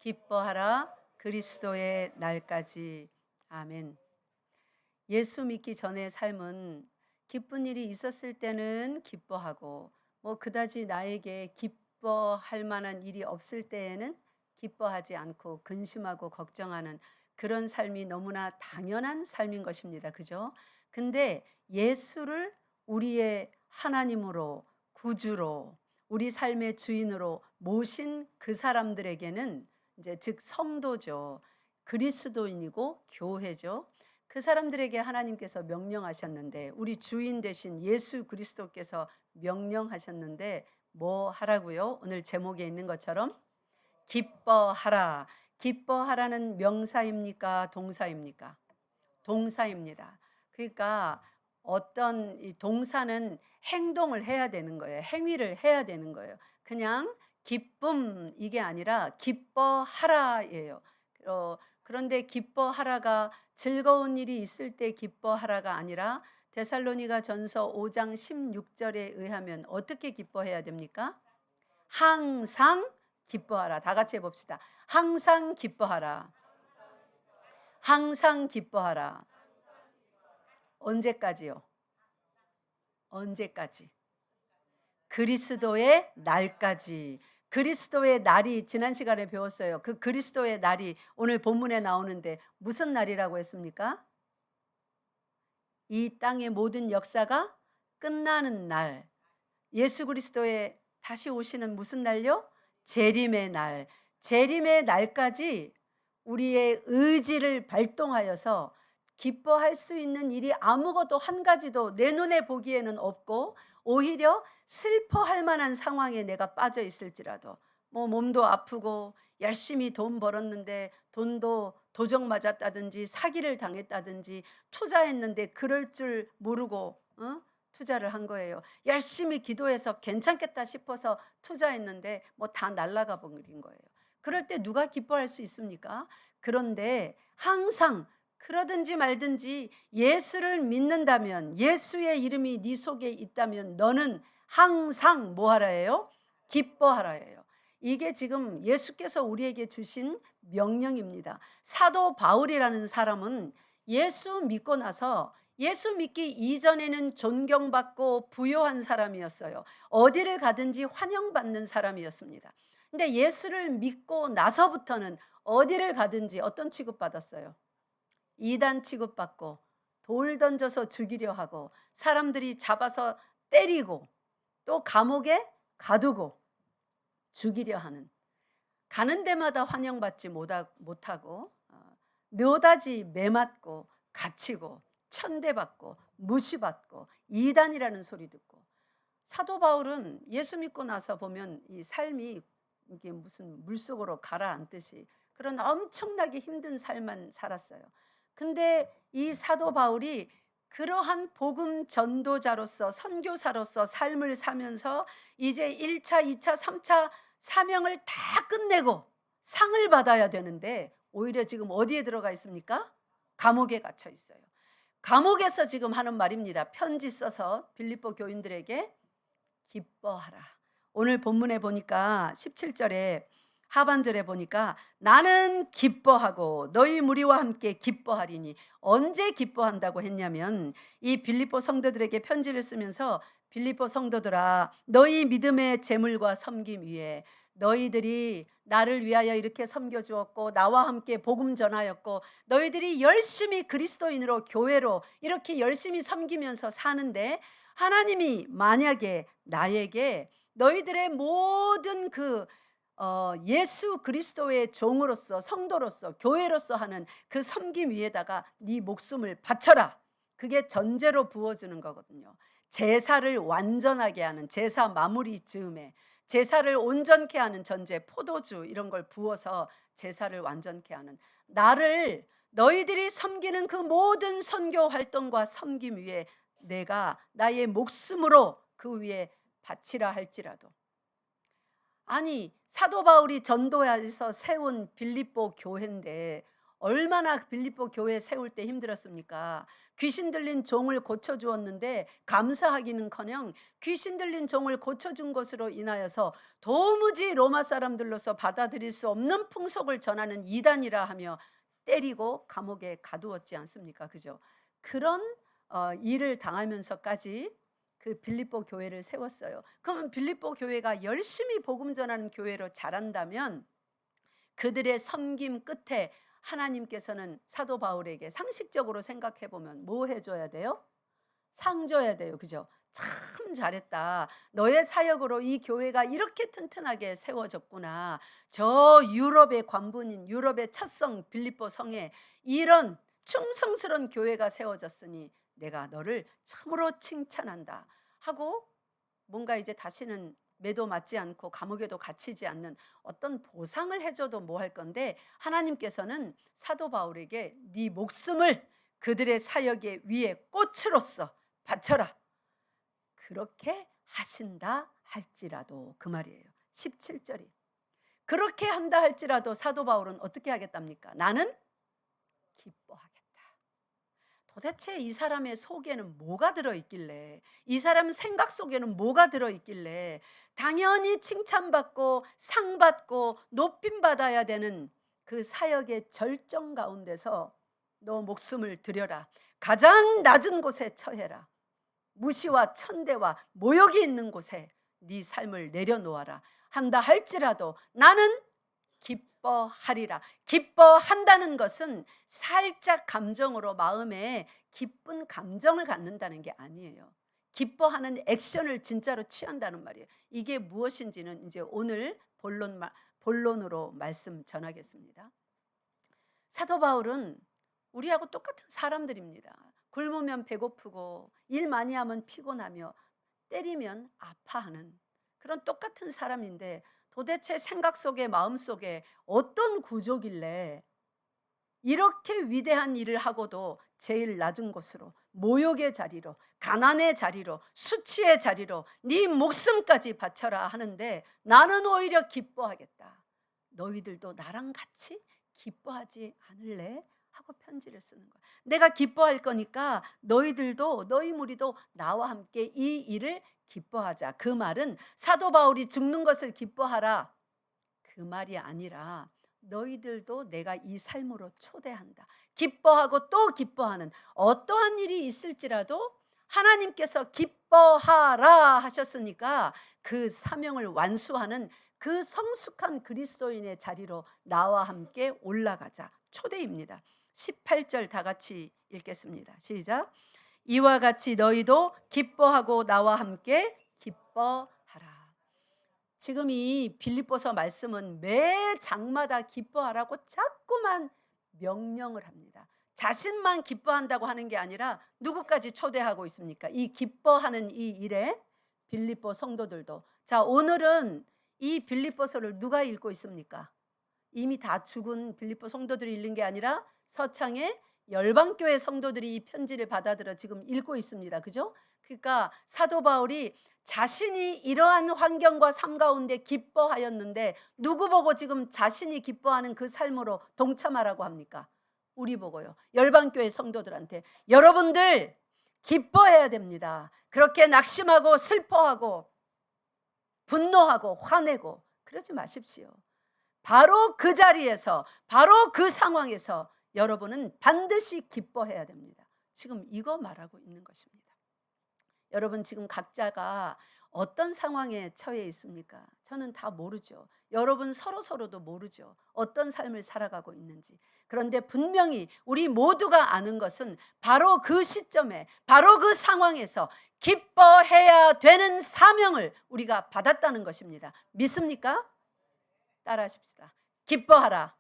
기뻐하라 그리스도의 날까지. 아멘. 예수 믿기 전의 삶은 기쁜 일이 있었을 때는 기뻐하고 그다지 나에게 기뻐할 만한 일이 없을 때에는 기뻐하지 않고 근심하고 걱정하는 그런 삶이 너무나 당연한 삶인 것입니다. 그죠? 근데 예수를 우리의 하나님으로 구주로 우리 삶의 주인으로 모신 그 사람들에게는 이제 즉 성도죠. 그리스도인이고 교회죠. 그 사람들에게 하나님께서 명령하셨는데 우리 주인 되신 예수 그리스도께서 명령하셨는데 뭐 하라고요? 오늘 제목에 있는 것처럼 기뻐하라. 기뻐하라는 명사입니까? 동사입니까? 동사입니다. 그러니까 어떤 이 동사는 행동을 해야 되는 거예요. 행위를 해야 되는 거예요. 그냥 기쁨 이게 아니라 기뻐하라예요. 그런데 기뻐하라가 즐거운 일이 있을 때 기뻐하라가 아니라 데살로니가 전서 5장 16절에 의하면 어떻게 기뻐해야 됩니까? 항상 기뻐하라. 다 같이 해봅시다. 항상 기뻐하라. 항상 기뻐하라. 언제까지요? 언제까지? 그리스도의 날까지. 그리스도의 날이 지난 시간에 배웠어요. 그 그리스도의 날이 오늘 본문에 나오는데 무슨 날이라고 했습니까? 이 땅의 모든 역사가 끝나는 날. 예수 그리스도의 다시 오시는 무슨 날요? 재림의 날. 재림의 날까지 우리의 의지를 발동하여서 기뻐할 수 있는 일이 아무것도 한 가지도 내 눈에 보기에는 없고 오히려 슬퍼할 만한 상황에 내가 빠져 있을지라도 몸도 아프고 열심히 돈 벌었는데 돈도 도적 맞았다든지 사기를 당했다든지 투자했는데 그럴 줄 모르고 투자를 한 거예요. 열심히 기도해서 괜찮겠다 싶어서 투자했는데 다 날아가 버린 거예요. 그럴 때 누가 기뻐할 수 있습니까? 그런데 항상 그러든지 말든지 예수를 믿는다면 예수의 이름이 네 속에 있다면 너는 항상 뭐 하라예요? 기뻐하라예요. 이게 지금 예수께서 우리에게 주신 명령입니다. 사도 바울이라는 사람은 예수 믿고 나서 예수 믿기 이전에는 존경받고 부요한 사람이었어요. 어디를 가든지 환영받는 사람이었습니다. 근데 예수를 믿고 나서부터는 어디를 가든지 어떤 취급받았어요? 이단 취급받고 돌 던져서 죽이려 하고 사람들이 잡아서 때리고 또 감옥에 가두고 죽이려 하는, 가는 데마다 환영받지 못하고 너다지 매맞고 갇히고 천대받고 무시받고 이단이라는 소리 듣고, 사도 바울은 예수 믿고 나서 보면 이 삶이 이게 무슨 물속으로 가라앉듯이 그런 엄청나게 힘든 삶만 살았어요. 근데 이 사도 바울이 그러한 복음 전도자로서 선교사로서 삶을 사면서 이제 1차, 2차, 3차 사명을 다 끝내고 상을 받아야 되는데 오히려 지금 어디에 들어가 있습니까? 감옥에 갇혀 있어요. 감옥에서 지금 하는 말입니다. 편지 써서 빌립보 교인들에게 기뻐하라. 오늘 본문에 보니까 17절에 하반절에 보니까 나는 기뻐하고 너희 무리와 함께 기뻐하리니, 언제 기뻐한다고 했냐면 이 빌립보 성도들에게 편지를 쓰면서 빌립보 성도들아 너희 믿음의 재물과 섬김 위에 너희들이 나를 위하여 이렇게 섬겨주었고 나와 함께 복음 전하였고 너희들이 열심히 그리스도인으로 교회로 이렇게 열심히 섬기면서 사는데 하나님이 만약에 나에게 너희들의 모든 예수 그리스도의 종으로서 성도로서 교회로서 하는 그 섬김 위에다가 네 목숨을 바쳐라. 그게 전제로 부어주는 거거든요. 제사를 완전하게 하는 제사 마무리 즈음에 제사를 온전케 하는 전제 포도주 이런 걸 부어서 제사를 완전케 하는, 나를 너희들이 섬기는 그 모든 선교 활동과 섬김 위에 내가 나의 목숨으로 그 위에 바치라 할지라도. 아니 사도 바울이 전도해서 세운 빌립보 교회인데 얼마나 빌립보 교회 세울 때 힘들었습니까? 귀신 들린 종을 고쳐주었는데 감사하기는커녕 귀신 들린 종을 고쳐준 것으로 인하여서 도무지 로마 사람들로서 받아들일 수 없는 풍속을 전하는 이단이라 하며 때리고 감옥에 가두었지 않습니까? 그죠? 그런 일을 당하면서까지 그 빌립보 교회를 세웠어요. 그러면 빌립보 교회가 열심히 복음 전하는 교회로 자란다면 그들의 섬김 끝에 하나님께서는 사도 바울에게 상식적으로 생각해 보면 뭐 해줘야 돼요? 상 줘야 돼요. 그죠? 참 잘했다. 너의 사역으로 이 교회가 이렇게 튼튼하게 세워졌구나. 저 유럽의 관문인 유럽의 첫성 빌립보 성에 이런 충성스러운 교회가 세워졌으니 내가 너를 참으로 칭찬한다 하고 뭔가 이제 다시는 매도 맞지 않고 감옥에도 갇히지 않는 어떤 보상을 해줘도 뭐 할 건데, 하나님께서는 사도 바울에게 네 목숨을 그들의 사역의 위에 꽃으로서 바쳐라, 그렇게 하신다 할지라도, 그 말이에요. 17절이 그렇게 한다 할지라도 사도 바울은 어떻게 하겠답니까? 나는 기뻐하겠다. 도대체 이 사람의 속에는 뭐가 들어있길래, 이 사람 생각 속에는 뭐가 들어있길래 당연히 칭찬받고 상받고 높임받아야 되는 그 사역의 절정 가운데서 너 목숨을 들여라, 가장 낮은 곳에 처해라, 무시와 천대와 모욕이 있는 곳에 네 삶을 내려놓아라 한다 할지라도 나는 기뻐하리라. 기뻐한다는 것은 살짝 감정으로 마음에 기쁜 감정을 갖는다는 게 아니에요. 기뻐하는 액션을 진짜로 취한다는 말이에요. 이게 무엇인지는 이제 오늘 본론으로 말씀 전하겠습니다. 사도 바울은 우리하고 똑같은 사람들입니다. 굶으면 배고프고 일 많이 하면 피곤하며 때리면 아파하는 그런 똑같은 사람인데, 도대체 생각 속에 마음 속에 어떤 구조길래 이렇게 위대한 일을 하고도 제일 낮은 곳으로, 모욕의 자리로, 가난의 자리로, 수치의 자리로 네 목숨까지 바쳐라 하는데 나는 오히려 기뻐하겠다. 너희들도 나랑 같이 기뻐하지 않을래? 하고 편지를 쓰는 거야. 내가 기뻐할 거니까 너희들도, 너희 무리도 나와 함께 이 일을 기뻐하자. 그 말은 사도 바울이 죽는 것을 기뻐하라, 그 말이 아니라 너희들도 내가 이 삶으로 초대한다. 기뻐하고 또 기뻐하는, 어떠한 일이 있을지라도 하나님께서 기뻐하라 하셨으니까 그 사명을 완수하는 그 성숙한 그리스도인의 자리로 나와 함께 올라가자. 초대입니다. 18절 다 같이 읽겠습니다. 시작. 이와 같이 너희도 기뻐하고 나와 함께 기뻐하라. 지금 이 빌립보서 말씀은 매 장마다 기뻐하라고 자꾸만 명령을 합니다. 자신만 기뻐한다고 하는 게 아니라 누구까지 초대하고 있습니까? 이 기뻐하는 이 일에 빌립보 성도들도. 자, 오늘은 이 빌립보서를 누가 읽고 있습니까? 이미 다 죽은 빌립보 성도들이 읽는 게 아니라 서창의 열방교회 성도들이 이 편지를 받아들여 지금 읽고 있습니다. 그죠? 그러니까 사도 바울이 자신이 이러한 환경과 삶 가운데 기뻐하였는데 누구 보고 지금 자신이 기뻐하는 그 삶으로 동참하라고 합니까? 우리 보고요. 열방교회 성도들한테 여러분들 기뻐해야 됩니다. 그렇게 낙심하고 슬퍼하고 분노하고 화내고 그러지 마십시오. 바로 그 자리에서, 바로 그 상황에서 여러분은 반드시 기뻐해야 됩니다. 지금 이거 말하고 있는 것입니다. 여러분 지금 각자가 어떤 상황에 처해 있습니까? 저는 다 모르죠. 여러분 서로도 모르죠. 어떤 삶을 살아가고 있는지. 그런데 분명히 우리 모두가 아는 것은 바로 그 시점에, 바로 그 상황에서 기뻐해야 되는 사명을 우리가 받았다는 것입니다. 믿습니까? 따라하십시다. 기뻐하라.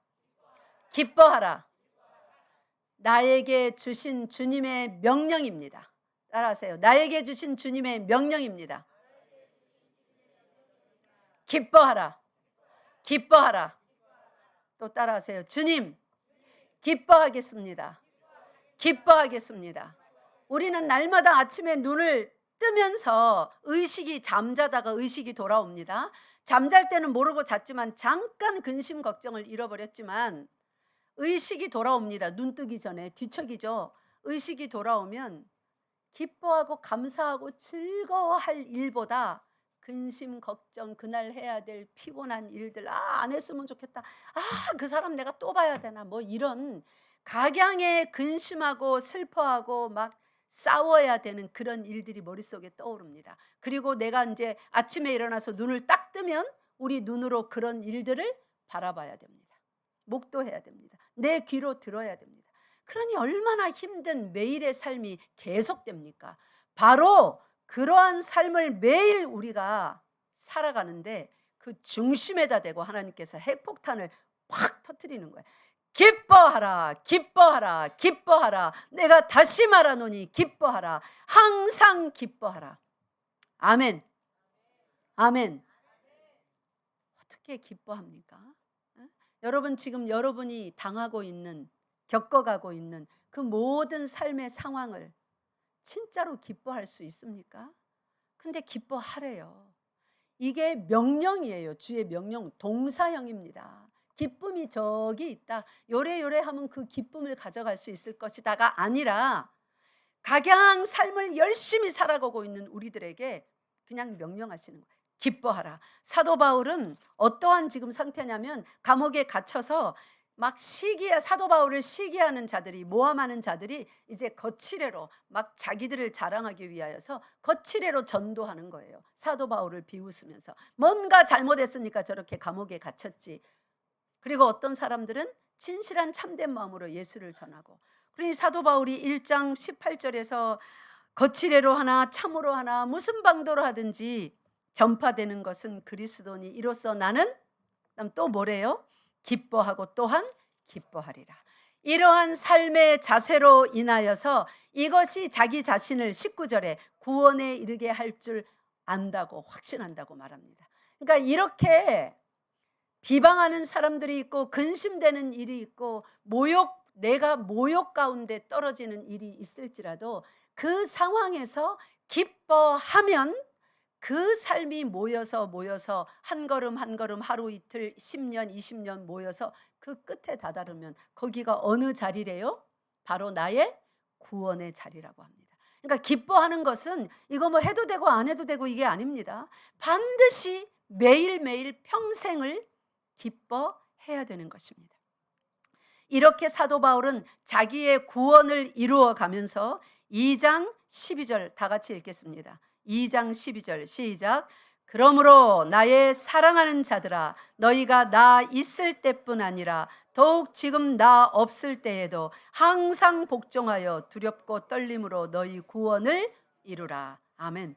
기뻐하라. 나에게 주신 주님의 명령입니다. 따라하세요. 나에게 주신 주님의 명령입니다. 기뻐하라. 기뻐하라. 또 따라하세요. 주님, 기뻐하겠습니다. 기뻐하겠습니다. 우리는 날마다 아침에 눈을 뜨면서 의식이, 잠자다가 의식이 돌아옵니다. 잠잘 때는 모르고 잤지만 잠깐 근심 걱정을 잃어버렸지만 의식이 돌아옵니다. 눈 뜨기 전에 뒤척이죠. 의식이 돌아오면 기뻐하고 감사하고 즐거워할 일보다 근심 걱정, 그날 해야 될 피곤한 일들, 안 했으면 좋겠다, 그 사람 내가 또 봐야 되나, 뭐 이런 각양의 근심하고 슬퍼하고 막 싸워야 되는 그런 일들이 머릿속에 떠오릅니다. 그리고 내가 이제 아침에 일어나서 눈을 딱 뜨면 우리 눈으로 그런 일들을 바라봐야 됩니다. 목도해야 됩니다. 내 귀로 들어야 됩니다. 그러니 얼마나 힘든 매일의 삶이 계속됩니까? 바로 그러한 삶을 매일 우리가 살아가는데 그 중심에다 대고 하나님께서 핵폭탄을 확 터뜨리는 거예요. 기뻐하라, 기뻐하라, 기뻐하라. 내가 다시 말하노니 기뻐하라. 항상 기뻐하라. 아멘. 아멘. 어떻게 기뻐합니까? 여러분, 지금 여러분이 당하고 있는, 겪어가고 있는 그 모든 삶의 상황을 진짜로 기뻐할 수 있습니까? 근데 기뻐하래요. 이게 명령이에요. 주의 명령, 동사형입니다. 기쁨이 저기 있다, 요래요래 하면 그 기쁨을 가져갈 수 있을 것이다가 아니라 각양 삶을 열심히 살아가고 있는 우리들에게 그냥 명령하시는 거예요. 기뻐하라. 사도 바울은 어떠한 지금 상태냐면 감옥에 갇혀서 막 사도 바울을 시기하는 자들이, 모함하는 자들이 이제 거칠애로 막 자기들을 자랑하기 위하여서 거칠애로 전도하는 거예요. 사도 바울을 비웃으면서 뭔가 잘못했으니까 저렇게 감옥에 갇혔지. 그리고 어떤 사람들은 진실한 참된 마음으로 예수를 전하고, 그러니 사도 바울이 1장 18절에서 거칠애로 하나 참으로 하나 무슨 방도로 하든지 전파되는 것은 그리스도니 이로써 나는, 그다음 또 뭐래요? 기뻐하고 또한 기뻐하리라. 이러한 삶의 자세로 인하여서 이것이 자기 자신을 19절에 구원에 이르게 할 줄 안다고 확신한다고 말합니다. 그러니까 이렇게 비방하는 사람들이 있고 근심되는 일이 있고 내가 모욕 가운데 떨어지는 일이 있을지라도 그 상황에서 기뻐하면 그 삶이 모여서 한 걸음 한 걸음 하루 이틀 10년 20년 모여서 그 끝에 다다르면 거기가 어느 자리래요? 바로 나의 구원의 자리라고 합니다. 그러니까 기뻐하는 것은 이거 뭐 해도 되고 안 해도 되고 이게 아닙니다. 반드시 매일매일 평생을 기뻐해야 되는 것입니다. 이렇게 사도 바울은 자기의 구원을 이루어 가면서 2장 12절 다 같이 읽겠습니다. 2장 12절 시작. 그러므로 나의 사랑하는 자들아, 너희가 나 있을 때뿐 아니라 더욱 지금 나 없을 때에도 항상 복종하여 두렵고 떨림으로 너희 구원을 이루라. 아멘.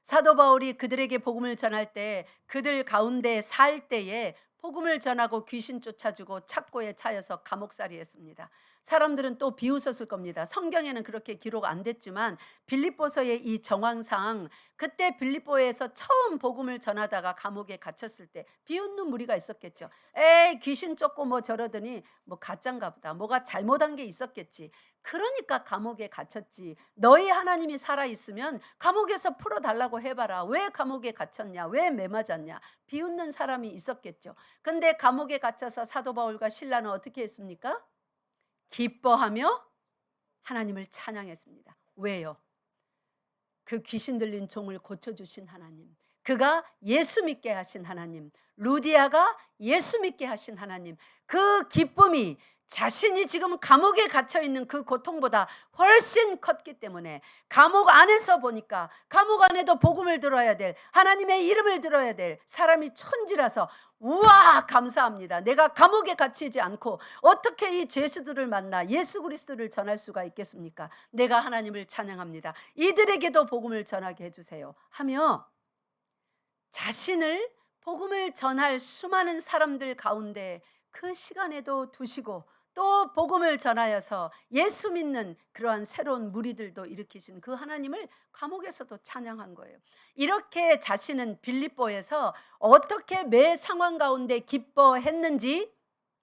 사도 바울이 그들에게 복음을 전할 때, 그들 가운데 살 때에 복음을 전하고 귀신 쫓아주고 착고에 차여서 감옥살이 했습니다. 사람들은 또 비웃었을 겁니다. 성경에는 그렇게 기록 안 됐지만 빌립보서의 이 정황상 그때 빌립보에서 처음 복음을 전하다가 감옥에 갇혔을 때 비웃는 무리가 있었겠죠. 에이, 귀신 쫓고 뭐 저러더니 뭐 가짠가 보다, 뭐가 잘못한 게 있었겠지. 그러니까 감옥에 갇혔지. 너희 하나님이 살아있으면 감옥에서 풀어달라고 해봐라. 왜 감옥에 갇혔냐, 왜 매맞았냐, 비웃는 사람이 있었겠죠. 근데 감옥에 갇혀서 사도 바울과 실라는 어떻게 했습니까? 기뻐하며 하나님을 찬양했습니다. 왜요? 그 귀신 들린 종을 고쳐주신 하나님, 그가 예수 믿게 하신 하나님, 루디아가 예수 믿게 하신 하나님, 그 기쁨이 자신이 지금 감옥에 갇혀있는 그 고통보다 훨씬 컸기 때문에 감옥 안에서 보니까 감옥 안에도 복음을 들어야 될, 하나님의 이름을 들어야 될 사람이 천지라서 우와 감사합니다. 내가 감옥에 갇히지 않고 어떻게 이 죄수들을 만나 예수 그리스도를 전할 수가 있겠습니까? 내가 하나님을 찬양합니다. 이들에게도 복음을 전하게 해주세요 하며 자신을 복음을 전할 수많은 사람들 가운데 그 시간에도 두시고 또 복음을 전하여서 예수 믿는 그러한 새로운 무리들도 일으키신 그 하나님을 감옥에서도 찬양한 거예요. 이렇게 자신은 빌립보에서 어떻게 매 상황 가운데 기뻐했는지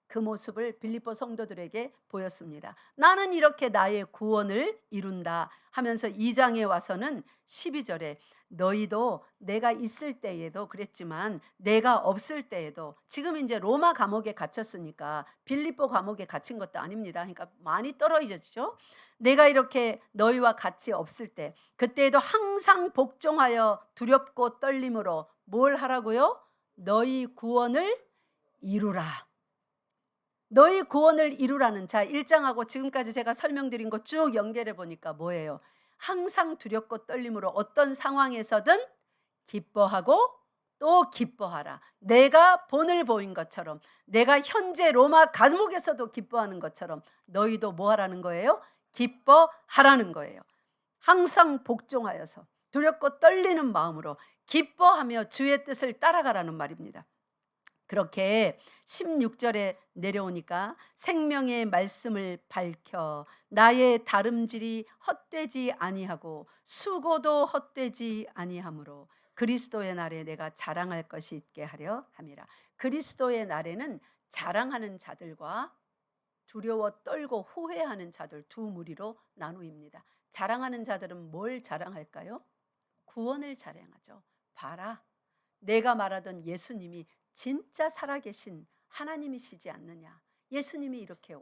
그 모습을 빌립보 성도들에게 보였습니다. 나는 이렇게 나의 구원을 이룬다 하면서 2장에 와서는 12절에 너희도 내가 있을 때에도 그랬지만 내가 없을 때에도, 지금 이제 로마 감옥에 갇혔으니까 빌립보 감옥에 갇힌 것도 아닙니다. 그러니까 많이 떨어지죠. 내가 이렇게 너희와 같이 없을 때, 그때에도 항상 복종하여 두렵고 떨림으로 뭘 하라고요? 너희 구원을 이루라. 너희 구원을 이루라는, 자 1장하고 지금까지 제가 설명드린 거 쭉 연결해 보니까 뭐예요? 항상 두렵고 떨림으로 어떤 상황에서든 기뻐하고 또 기뻐하라. 내가 본을 보인 것처럼, 내가 현재 로마 감옥에서도 기뻐하는 것처럼 너희도 뭐 하라는 거예요? 기뻐하라는 거예요. 항상 복종하여서 두렵고 떨리는 마음으로 기뻐하며 주의 뜻을 따라가라는 말입니다. 그렇게 16절에 내려오니까 생명의 말씀을 밝혀 나의 다름질이 헛되지 아니하고 수고도 헛되지 아니하므로 그리스도의 날에 내가 자랑할 것이 있게 하려 함이라. 그리스도의 날에는 자랑하는 자들과 두려워 떨고 후회하는 자들 두 무리로 나누입니다. 자랑하는 자들은 뭘 자랑할까요? 구원을 자랑하죠. 봐라, 내가 말하던 예수님이 진짜 살아계신 하나님이시지 않느냐. 예수님이 이렇게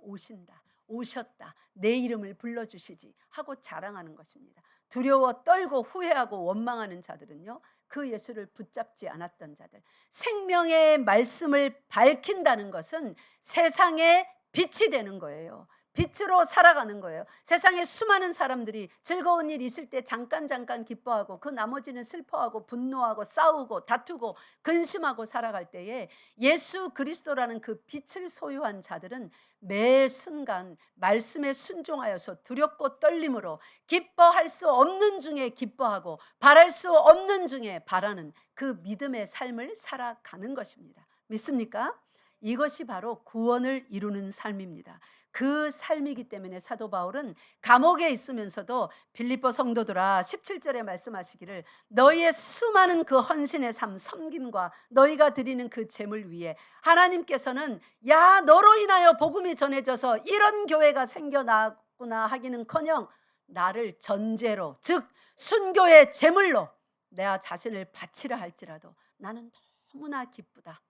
오셨다, 내 이름을 불러주시지 하고 자랑하는 것입니다. 두려워 떨고 후회하고 원망하는 자들은요, 그 예수를 붙잡지 않았던 자들. 생명의 말씀을 밝힌다는 것은 세상의 빛이 되는 거예요. 빛으로 살아가는 거예요. 세상에 수많은 사람들이 즐거운 일 있을 때 잠깐 기뻐하고 그 나머지는 슬퍼하고 분노하고 싸우고 다투고 근심하고 살아갈 때에 예수 그리스도라는 그 빛을 소유한 자들은 매 순간 말씀에 순종하여서 두렵고 떨림으로 기뻐할 수 없는 중에 기뻐하고 바랄 수 없는 중에 바라는 그 믿음의 삶을 살아가는 것입니다. 믿습니까? 이것이 바로 구원을 이루는 삶입니다. 그 삶이기 때문에 사도 바울은 감옥에 있으면서도 빌립보 성도들아 17절에 말씀하시기를 너희의 수많은 그 헌신의 삶, 섬김과 너희가 드리는 그 제물 위에 하나님께서는 야 너로 인하여 복음이 전해져서 이런 교회가 생겨나구나 하기는커녕 나를 전제로, 즉 순교의 제물로 내 자신을 바치라 할지라도 나는 너무나 기쁘다.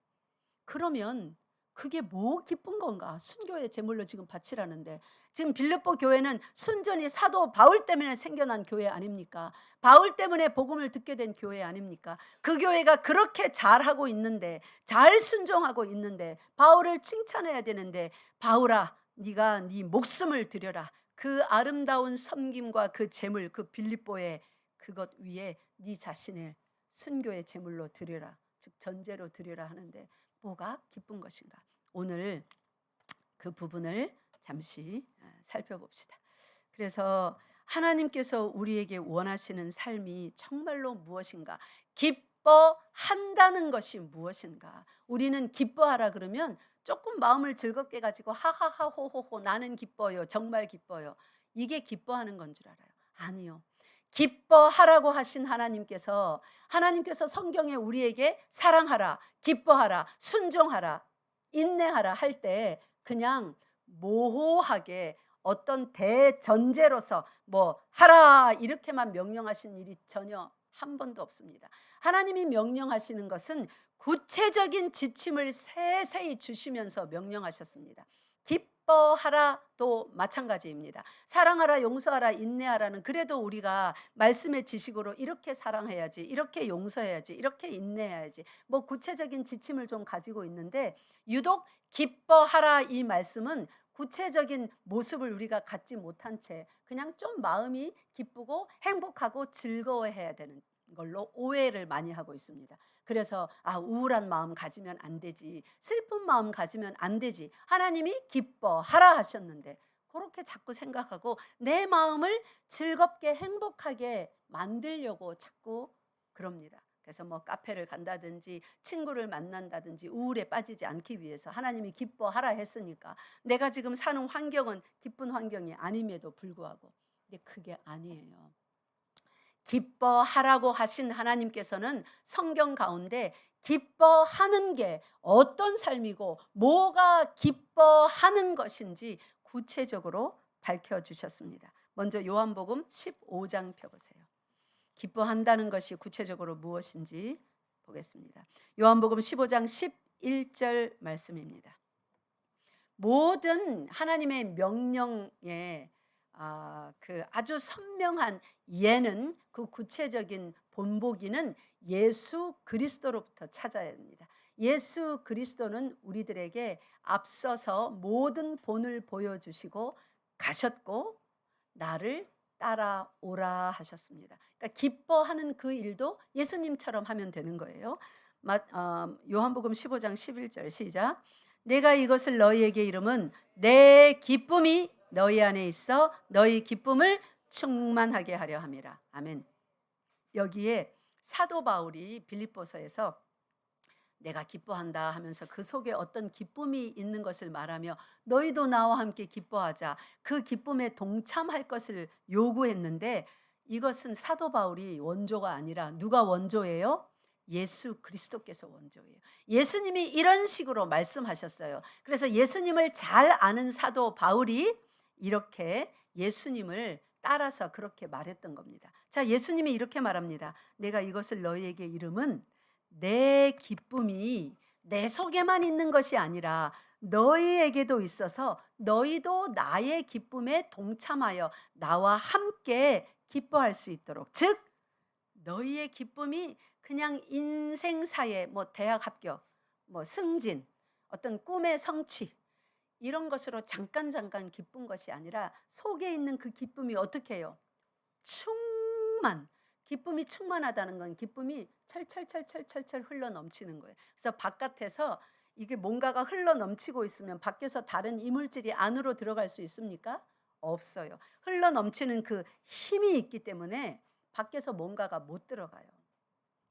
그러면 그게 뭐 기쁜 건가? 순교의 제물로 지금 바치라는데, 지금 빌립보 교회는 순전히 사도 바울 때문에 생겨난 교회 아닙니까? 바울 때문에 복음을 듣게 된 교회 아닙니까? 그 교회가 그렇게 잘하고 있는데, 잘 순종하고 있는데 바울을 칭찬해야 되는데, 바울아 네가 네 목숨을 드려라. 그 아름다운 섬김과 그 제물, 그 빌립보의 그것 위에 네 자신을 순교의 제물로 드려라, 즉 전제로 드려라 하는데 뭐가 기쁜 것인가? 오늘 그 부분을 잠시 살펴봅시다. 그래서 하나님께서 우리에게 원하시는 삶이 정말로 무엇인가? 기뻐한다는 것이 무엇인가? 우리는 기뻐하라 그러면 조금 마음을 즐겁게 가지고 하하하 호호호 나는 기뻐요, 정말 기뻐요, 이게 기뻐하는 건 줄 알아요. 아니요. 기뻐하라고 하신 하나님께서 성경에 우리에게 사랑하라, 기뻐하라, 순종하라, 인내하라 할 때 그냥 모호하게 어떤 대전제로서 뭐 하라 이렇게만 명령하신 일이 전혀 한 번도 없습니다. 하나님이 명령하시는 것은 구체적인 지침을 세세히 주시면서 명령하셨습니다. 기뻐하라도 마찬가지입니다. 사랑하라, 용서하라, 인내하라는 그래도 우리가 말씀의 지식으로 이렇게 사랑해야지, 이렇게 용서해야지, 이렇게 인내해야지 뭐 구체적인 지침을 좀 가지고 있는데, 유독 기뻐하라 이 말씀은 구체적인 모습을 우리가 갖지 못한 채 그냥 좀 마음이 기쁘고 행복하고 즐거워해야 되는 걸로 오해를 많이 하고 있습니다. 그래서 우울한 마음 가지면 안 되지, 슬픈 마음 가지면 안 되지, 하나님이 기뻐하라 하셨는데 그렇게 자꾸 생각하고 내 마음을 즐겁게 행복하게 만들려고 자꾸 그럽니다. 그래서 뭐 카페를 간다든지 친구를 만난다든지 우울에 빠지지 않기 위해서 하나님이 기뻐하라 했으니까 내가 지금 사는 환경은 기쁜 환경이 아님에도 불구하고, 근데 그게 아니에요. 기뻐하라고 하신 하나님께서는 성경 가운데 기뻐하는 게 어떤 삶이고 뭐가 기뻐하는 것인지 구체적으로 밝혀주셨습니다. 먼저 요한복음 15장 펴보세요. 기뻐한다는 것이 구체적으로 무엇인지 보겠습니다. 요한복음 15장 11절 말씀입니다. 모든 하나님의 명령에 그 아주 선명한 예는, 그 구체적인 본보기는 예수 그리스도로부터 찾아야 합니다. 예수 그리스도는 우리들에게 앞서서 모든 본을 보여주시고 가셨고 나를 따라오라 하셨습니다. 그러니까 기뻐하는 그 일도 예수님처럼 하면 되는 거예요. 요한복음 15장 11절 시작. 내가 이것을 너희에게 이름은 내 기쁨이 너희 안에 있어 너희 기쁨을 충만하게 하려 함이라. 아멘. 여기에 사도 바울이 빌립보서에서 내가 기뻐한다 하면서 그 속에 어떤 기쁨이 있는 것을 말하며 너희도 나와 함께 기뻐하자, 그 기쁨에 동참할 것을 요구했는데, 이것은 사도 바울이 원조가 아니라 누가 원조예요? 예수 그리스도께서 원조예요. 예수님이 이런 식으로 말씀하셨어요. 그래서 예수님을 잘 아는 사도 바울이 이렇게 예수님을 따라서 그렇게 말했던 겁니다. 자, 예수님이 이렇게 말합니다. 내가 이것을 너희에게 이름은 내 기쁨이 내 속에만 있는 것이 아니라 너희에게도 있어서 너희도 나의 기쁨에 동참하여 나와 함께 기뻐할 수 있도록, 즉 너희의 기쁨이 그냥 인생사의 대학 합격, 승진, 어떤 꿈의 성취 이런 것으로 잠깐 기쁜 것이 아니라 속에 있는 그 기쁨이 어떻게 해요? 기쁨이 충만하다는 건 기쁨이 철철철철철철 흘러 넘치는 거예요. 그래서 바깥에서 이게 뭔가가 흘러 넘치고 있으면 밖에서 다른 이물질이 안으로 들어갈 수 있습니까? 없어요. 흘러 넘치는 그 힘이 있기 때문에 밖에서 뭔가가 못 들어가요.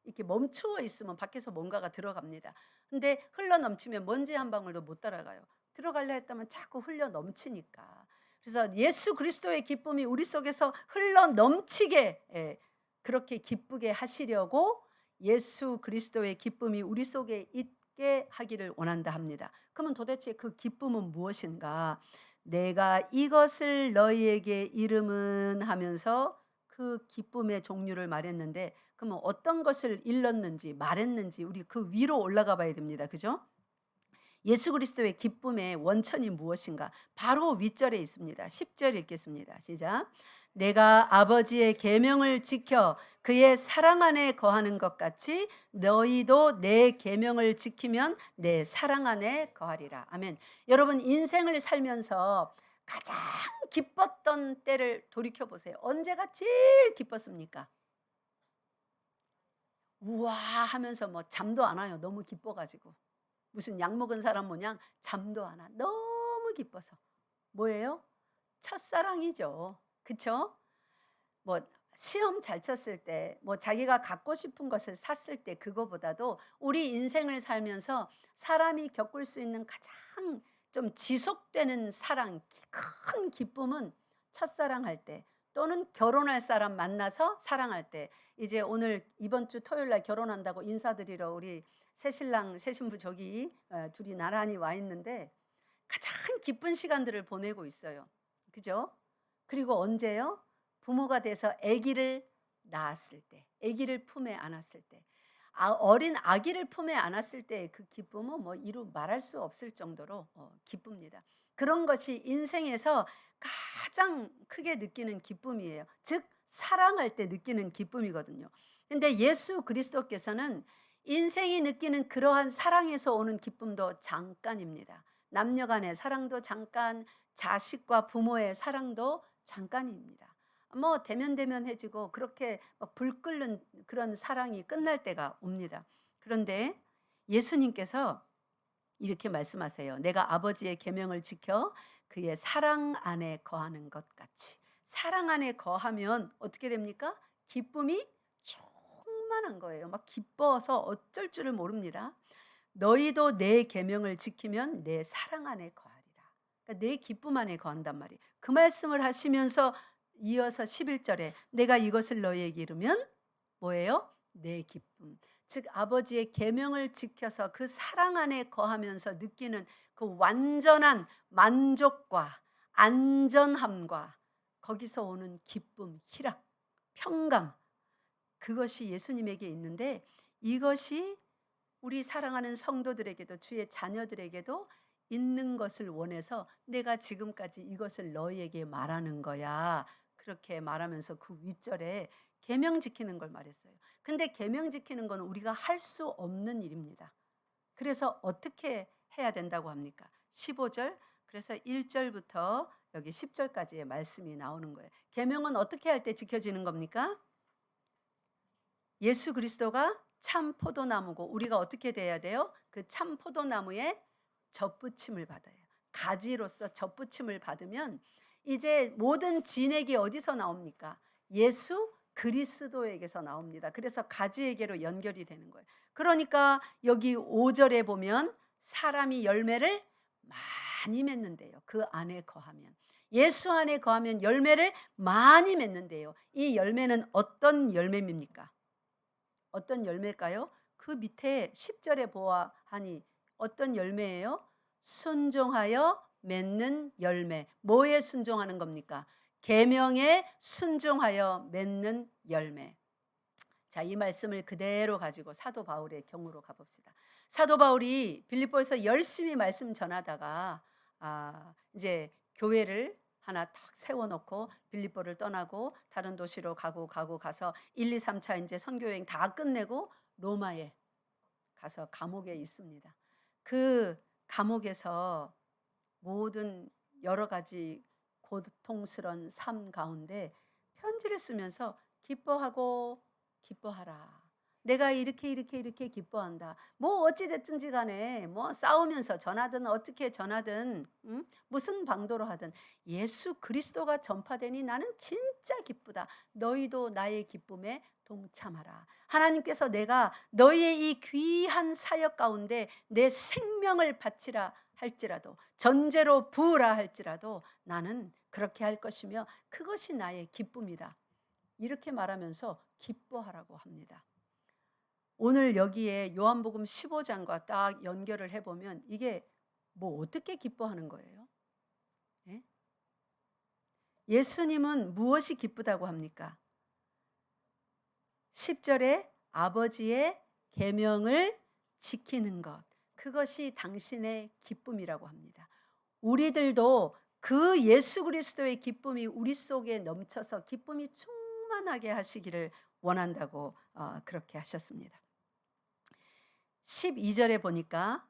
이렇게 멈추어 있으면 밖에서 뭔가가 들어갑니다. 근데 흘러 넘치면 먼지 한 방울도 못 따라가요. 들어가려 했다면 자꾸 흘러 넘치니까. 그래서 예수 그리스도의 기쁨이 우리 속에서 흘러 넘치게, 그렇게 기쁘게 하시려고 예수 그리스도의 기쁨이 우리 속에 있게 하기를 원한다 합니다. 그러면 도대체 그 기쁨은 무엇인가? 내가 이것을 너희에게 이름은 하면서 그 기쁨의 종류를 말했는데, 그러면 어떤 것을 일렀는지 말했는지 우리 그 위로 올라가 봐야 됩니다. 그죠? 예수 그리스도의 기쁨의 원천이 무엇인가? 바로 윗절에 있습니다. 10절 읽겠습니다. 시작. 내가 아버지의 계명을 지켜 그의 사랑 안에 거하는 것 같이 너희도 내 계명을 지키면 내 사랑 안에 거하리라. 아멘. 여러분, 인생을 살면서 가장 기뻤던 때를 돌이켜 보세요. 언제가 제일 기뻤습니까? 우와 하면서 잠도 안 와요. 너무 기뻐가지고. 무슨 약 먹은 사람 모양 잠도 안 와. 너무 기뻐서. 뭐예요? 첫사랑이죠. 그쵸? 시험 잘 쳤을 때, 자기가 갖고 싶은 것을 샀을 때, 그거보다도 우리 인생을 살면서 사람이 겪을 수 있는 가장 좀 지속되는 사랑, 큰 기쁨은 첫사랑할 때, 또는 결혼할 사람 만나서 사랑할 때. 이제 오늘 이번 주 토요일 날 결혼한다고 인사드리러 우리 새신랑 새신부 저기 둘이 나란히 와 있는데 가장 기쁜 시간들을 보내고 있어요. 그죠? 그리고 언제요? 부모가 돼서 아기를 낳았을 때, 아기를 품에 안았을 때, 어린 아기를 품에 안았을 때 그 기쁨은 이루 말할 수 없을 정도로 기쁩니다. 그런 것이 인생에서 가장 크게 느끼는 기쁨이에요. 즉 사랑할 때 느끼는 기쁨이거든요. 근데 예수 그리스도께서는 인생이 느끼는 그러한 사랑에서 오는 기쁨도 잠깐입니다. 남녀 간의 사랑도 잠깐, 자식과 부모의 사랑도 잠깐입니다. 대면대면해지고 그렇게 불 끓는 그런 사랑이 끝날 때가 옵니다. 그런데 예수님께서 이렇게 말씀하세요. 내가 아버지의 계명을 지켜 그의 사랑 안에 거하는 것 같이. 사랑 안에 거하면 어떻게 됩니까? 기쁨이 충만한 거예요. 막 기뻐서 어쩔 줄을 모릅니다. 너희도 내 계명을 지키면 내 사랑 안에 거하리라. 그러니까 내 기쁨 안에 거한단 말이에요. 그 말씀을 하시면서 이어서 11절에 내가 이것을 너희에게 이르면 뭐예요? 내 기쁨. 즉 아버지의 계명을 지켜서 그 사랑 안에 거하면서 느끼는 그 완전한 만족과 안전함과 거기서 오는 기쁨, 희락, 평강, 그것이 예수님에게 있는데 이것이 우리 사랑하는 성도들에게도 주의 자녀들에게도 있는 것을 원해서 내가 지금까지 이것을 너희에게 말하는 거야. 그렇게 말하면서 그 윗절에 계명 지키는 걸 말했어요. 근데 계명 지키는 건 우리가 할 수 없는 일입니다. 그래서 어떻게 해야 된다고 합니까? 15절, 그래서 1절부터 여기 10절까지의 말씀이 나오는 거예요. 계명은 어떻게 할 때 지켜지는 겁니까? 예수 그리스도가 참 포도나무고 우리가 어떻게 돼야 돼요? 그 참 포도나무에 젖붙임을 받아요. 가지로서 젖붙임을 받으면 이제 모든 진액이 어디서 나옵니까? 예수 그리스도에게서 나옵니다. 그래서 가지에게로 연결이 되는 거예요. 그러니까 여기 5절에 보면 사람이 열매를 많이 맺는데요. 그 안에 거하면. 예수 안에 거하면 열매를 많이 맺는데요. 이 열매는 어떤 열매입니까? 어떤 열매일까요? 그 밑에 10절에 보아하니 어떤 열매예요? 순종하여 맺는 열매. 뭐에 순종하는 겁니까? 계명에 순종하여 맺는 열매. 자, 이 말씀을 그대로 가지고 사도 바울의 경우로 가봅시다. 사도 바울이 빌립보에서 열심히 말씀 전하다가 이제 교회를 하나 탁 세워놓고 빌립보를 떠나고 다른 도시로 가서 1, 2, 3차 이제 선교여행 다 끝내고 로마에 가서 감옥에 있습니다. 그 감옥에서 모든 여러 가지 고통스러운 삶 가운데 편지를 쓰면서 기뻐하라. 내가 이렇게 기뻐한다. 뭐 어찌 됐든지 간에 뭐 싸우면서 전하든 어떻게 전하든 무슨 방도로 하든 예수 그리스도가 전파되니 나는 진짜 기쁘다. 너희도 나의 기쁨에 동참하라. 하나님께서 내가 너희의 이 귀한 사역 가운데 내 생명을 바치라 할지라도 전제로 부으라 할지라도 나는 그렇게 할 것이며 그것이 나의 기쁨이다. 이렇게 말하면서 기뻐하라고 합니다. 오늘 여기에 요한복음 15장과 딱 연결을 해보면 이게 뭐 어떻게 기뻐하는 거예요? 예? 예수님은 무엇이 기쁘다고 합니까? 10절에 아버지의 계명을 지키는 것, 그것이 당신의 기쁨이라고 합니다. 우리들도 그 예수 그리스도의 기쁨이 우리 속에 넘쳐서 기쁨이 충만하게 하시기를 원한다고 그렇게 하셨습니다. 12절에 보니까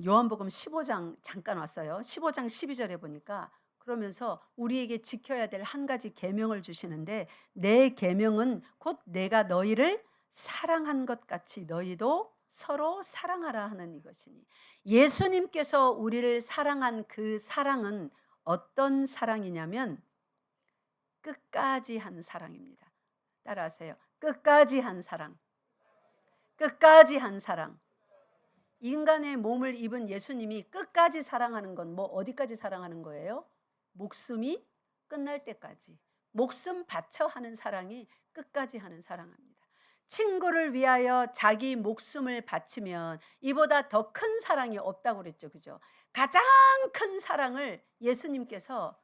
요한복음 15장 잠깐 왔어요. 15장 12절에 보니까 그러면서 우리에게 지켜야 될 한 가지 계명을 주시는데 내 계명은 곧 내가 너희를 사랑한 것 같이 너희도 서로 사랑하라 하는 이것이니 예수님께서 우리를 사랑한 그 사랑은 어떤 사랑이냐면 끝까지 한 사랑입니다. 따라하세요. 끝까지 한 사랑. 끝까지 한 사랑. 인간의 몸을 입은 예수님이 끝까지 사랑하는 건 뭐 어디까지 사랑하는 거예요? 목숨이 끝날 때까지. 목숨 바쳐 하는 사랑이 끝까지 하는 사랑입니다. 친구를 위하여 자기 목숨을 바치면 이보다 더 큰 사랑이 없다고 그랬죠. 그죠? 가장 큰 사랑을 예수님께서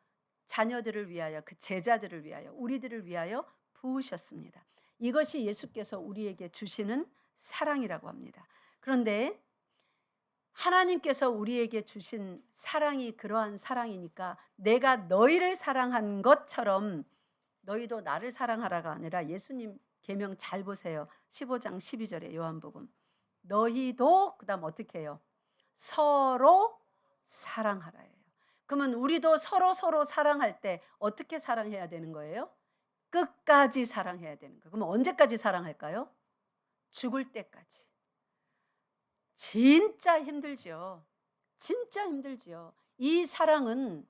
자녀들을 위하여 그 제자들을 위하여 우리들을 위하여 부으셨습니다. 이것이 예수께서 우리에게 주시는 사랑이라고 합니다. 그런데 하나님께서 우리에게 주신 사랑이 그러한 사랑이니까 내가 너희를 사랑한 것처럼 너희도 나를 사랑하라가 아니라 예수님 계명 잘 보세요. 15장 12절에 요한복음. 너희도 그다음 어떻게 해요? 서로 사랑하라예요. 그러면 우리도 서로 사랑할 때 어떻게 사랑해야 되는 거예요? 끝까지 사랑해야 되는 거예요. 그럼 언제까지 사랑할까요? 죽을 때까지. 진짜 힘들죠. 진짜 힘들죠. 이 사랑은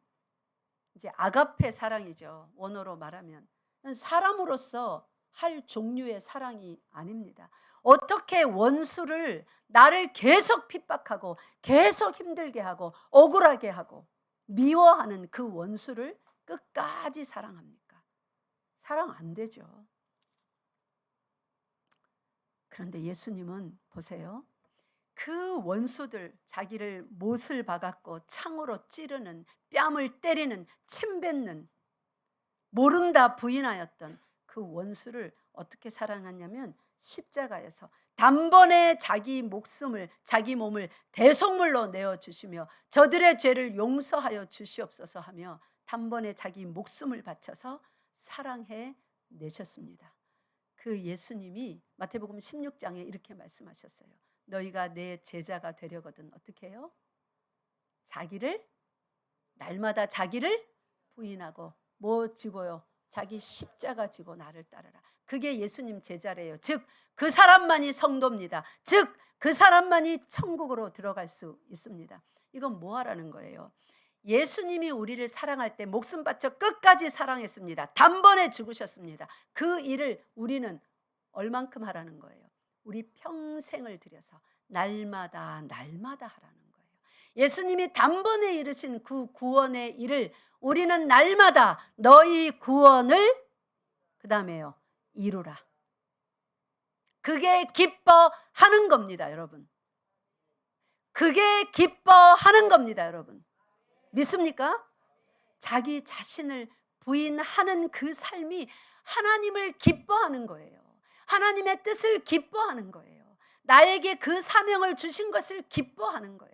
이제 아가페 사랑이죠. 원어로 말하면 사람으로서 할 종류의 사랑이 아닙니다. 어떻게 원수를 나를 계속 핍박하고 계속 힘들게 하고 억울하게 하고 미워하는 그 원수를 끝까지 사랑합니까? 사랑 안 되죠. 그런데 예수님은 보세요. 그 원수들 자기를 못을 박았고 창으로 찌르는 뺨을 때리는 침 뱉는 모른다 부인하였던 그 원수를 어떻게 사랑하냐면 십자가에서 단번에 자기 목숨을, 자기 몸을 대속물로 내어 주시며 저들의 죄를 용서하여 주시옵소서 하며 단번에 자기 목숨을 바쳐서 사랑해 내셨습니다. 그 예수님이 마태복음 16장에 이렇게 말씀하셨어요. 너희가 내 제자가 되려거든 어떻게 해요? 자기를, 날마다 자기를 부인하고 뭐 지고요? 자기 십자가 지고 나를 따르라. 그게 예수님 제자래요. 즉 그 사람만이 성도입니다. 즉 그 사람만이 천국으로 들어갈 수 있습니다. 이건 뭐 하라는 거예요? 예수님이 우리를 사랑할 때 목숨 바쳐 끝까지 사랑했습니다. 단번에 죽으셨습니다. 그 일을 우리는 얼만큼 하라는 거예요? 우리 평생을 들여서 날마다 날마다 하라는 거예요. 예수님이 단번에 이루신 그 구원의 일을 우리는 날마다 너희 구원을 그 다음에요 이루라. 그게 기뻐하는 겁니다, 여러분. 그게 기뻐하는 겁니다, 여러분. 믿습니까? 자기 자신을 부인하는 그 삶이 하나님을 기뻐하는 거예요. 하나님의 뜻을 기뻐하는 거예요. 나에게 그 사명을 주신 것을 기뻐하는 거예요.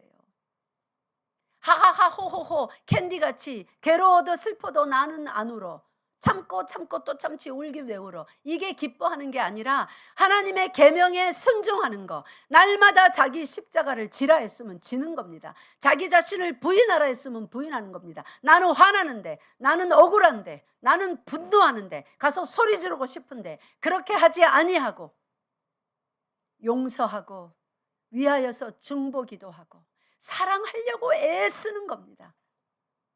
하하하 호호호 캔디같이 괴로워도 슬퍼도 나는 안 울어. 참고 참고 또 참지 울기 왜 울어. 이게 기뻐하는 게 아니라 하나님의 계명에 순종하는 거. 날마다 자기 십자가를 지라 했으면 지는 겁니다. 자기 자신을 부인하라 했으면 부인하는 겁니다. 나는 화나는데, 나는 억울한데, 나는 분노하는데, 가서 소리 지르고 싶은데 그렇게 하지 아니하고 용서하고 위하여서 중보기도 하고 사랑하려고 애쓰는 겁니다.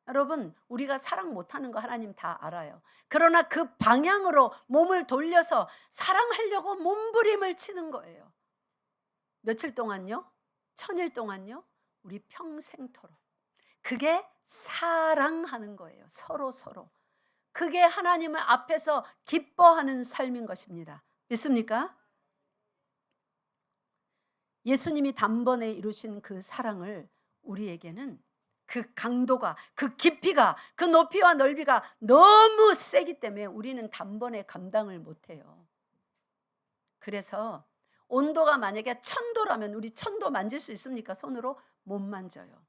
여러분, 우리가 사랑 못하는 거 하나님 다 알아요. 그러나 그 방향으로 몸을 돌려서 사랑하려고 몸부림을 치는 거예요. 며칠 동안요? 1000일 동안요? 우리 평생토록. 그게 사랑하는 거예요. 서로. 그게 하나님을 앞에서 기뻐하는 삶인 것입니다. 믿습니까? 예수님이 단번에 이루신 그 사랑을 우리에게는 그 강도가, 그 깊이가, 그 높이와 넓이가 너무 세기 때문에 우리는 단번에 감당을 못해요. 그래서 온도가 만약에 1000도라면 우리 1000도 만질 수 있습니까? 손으로 못 만져요.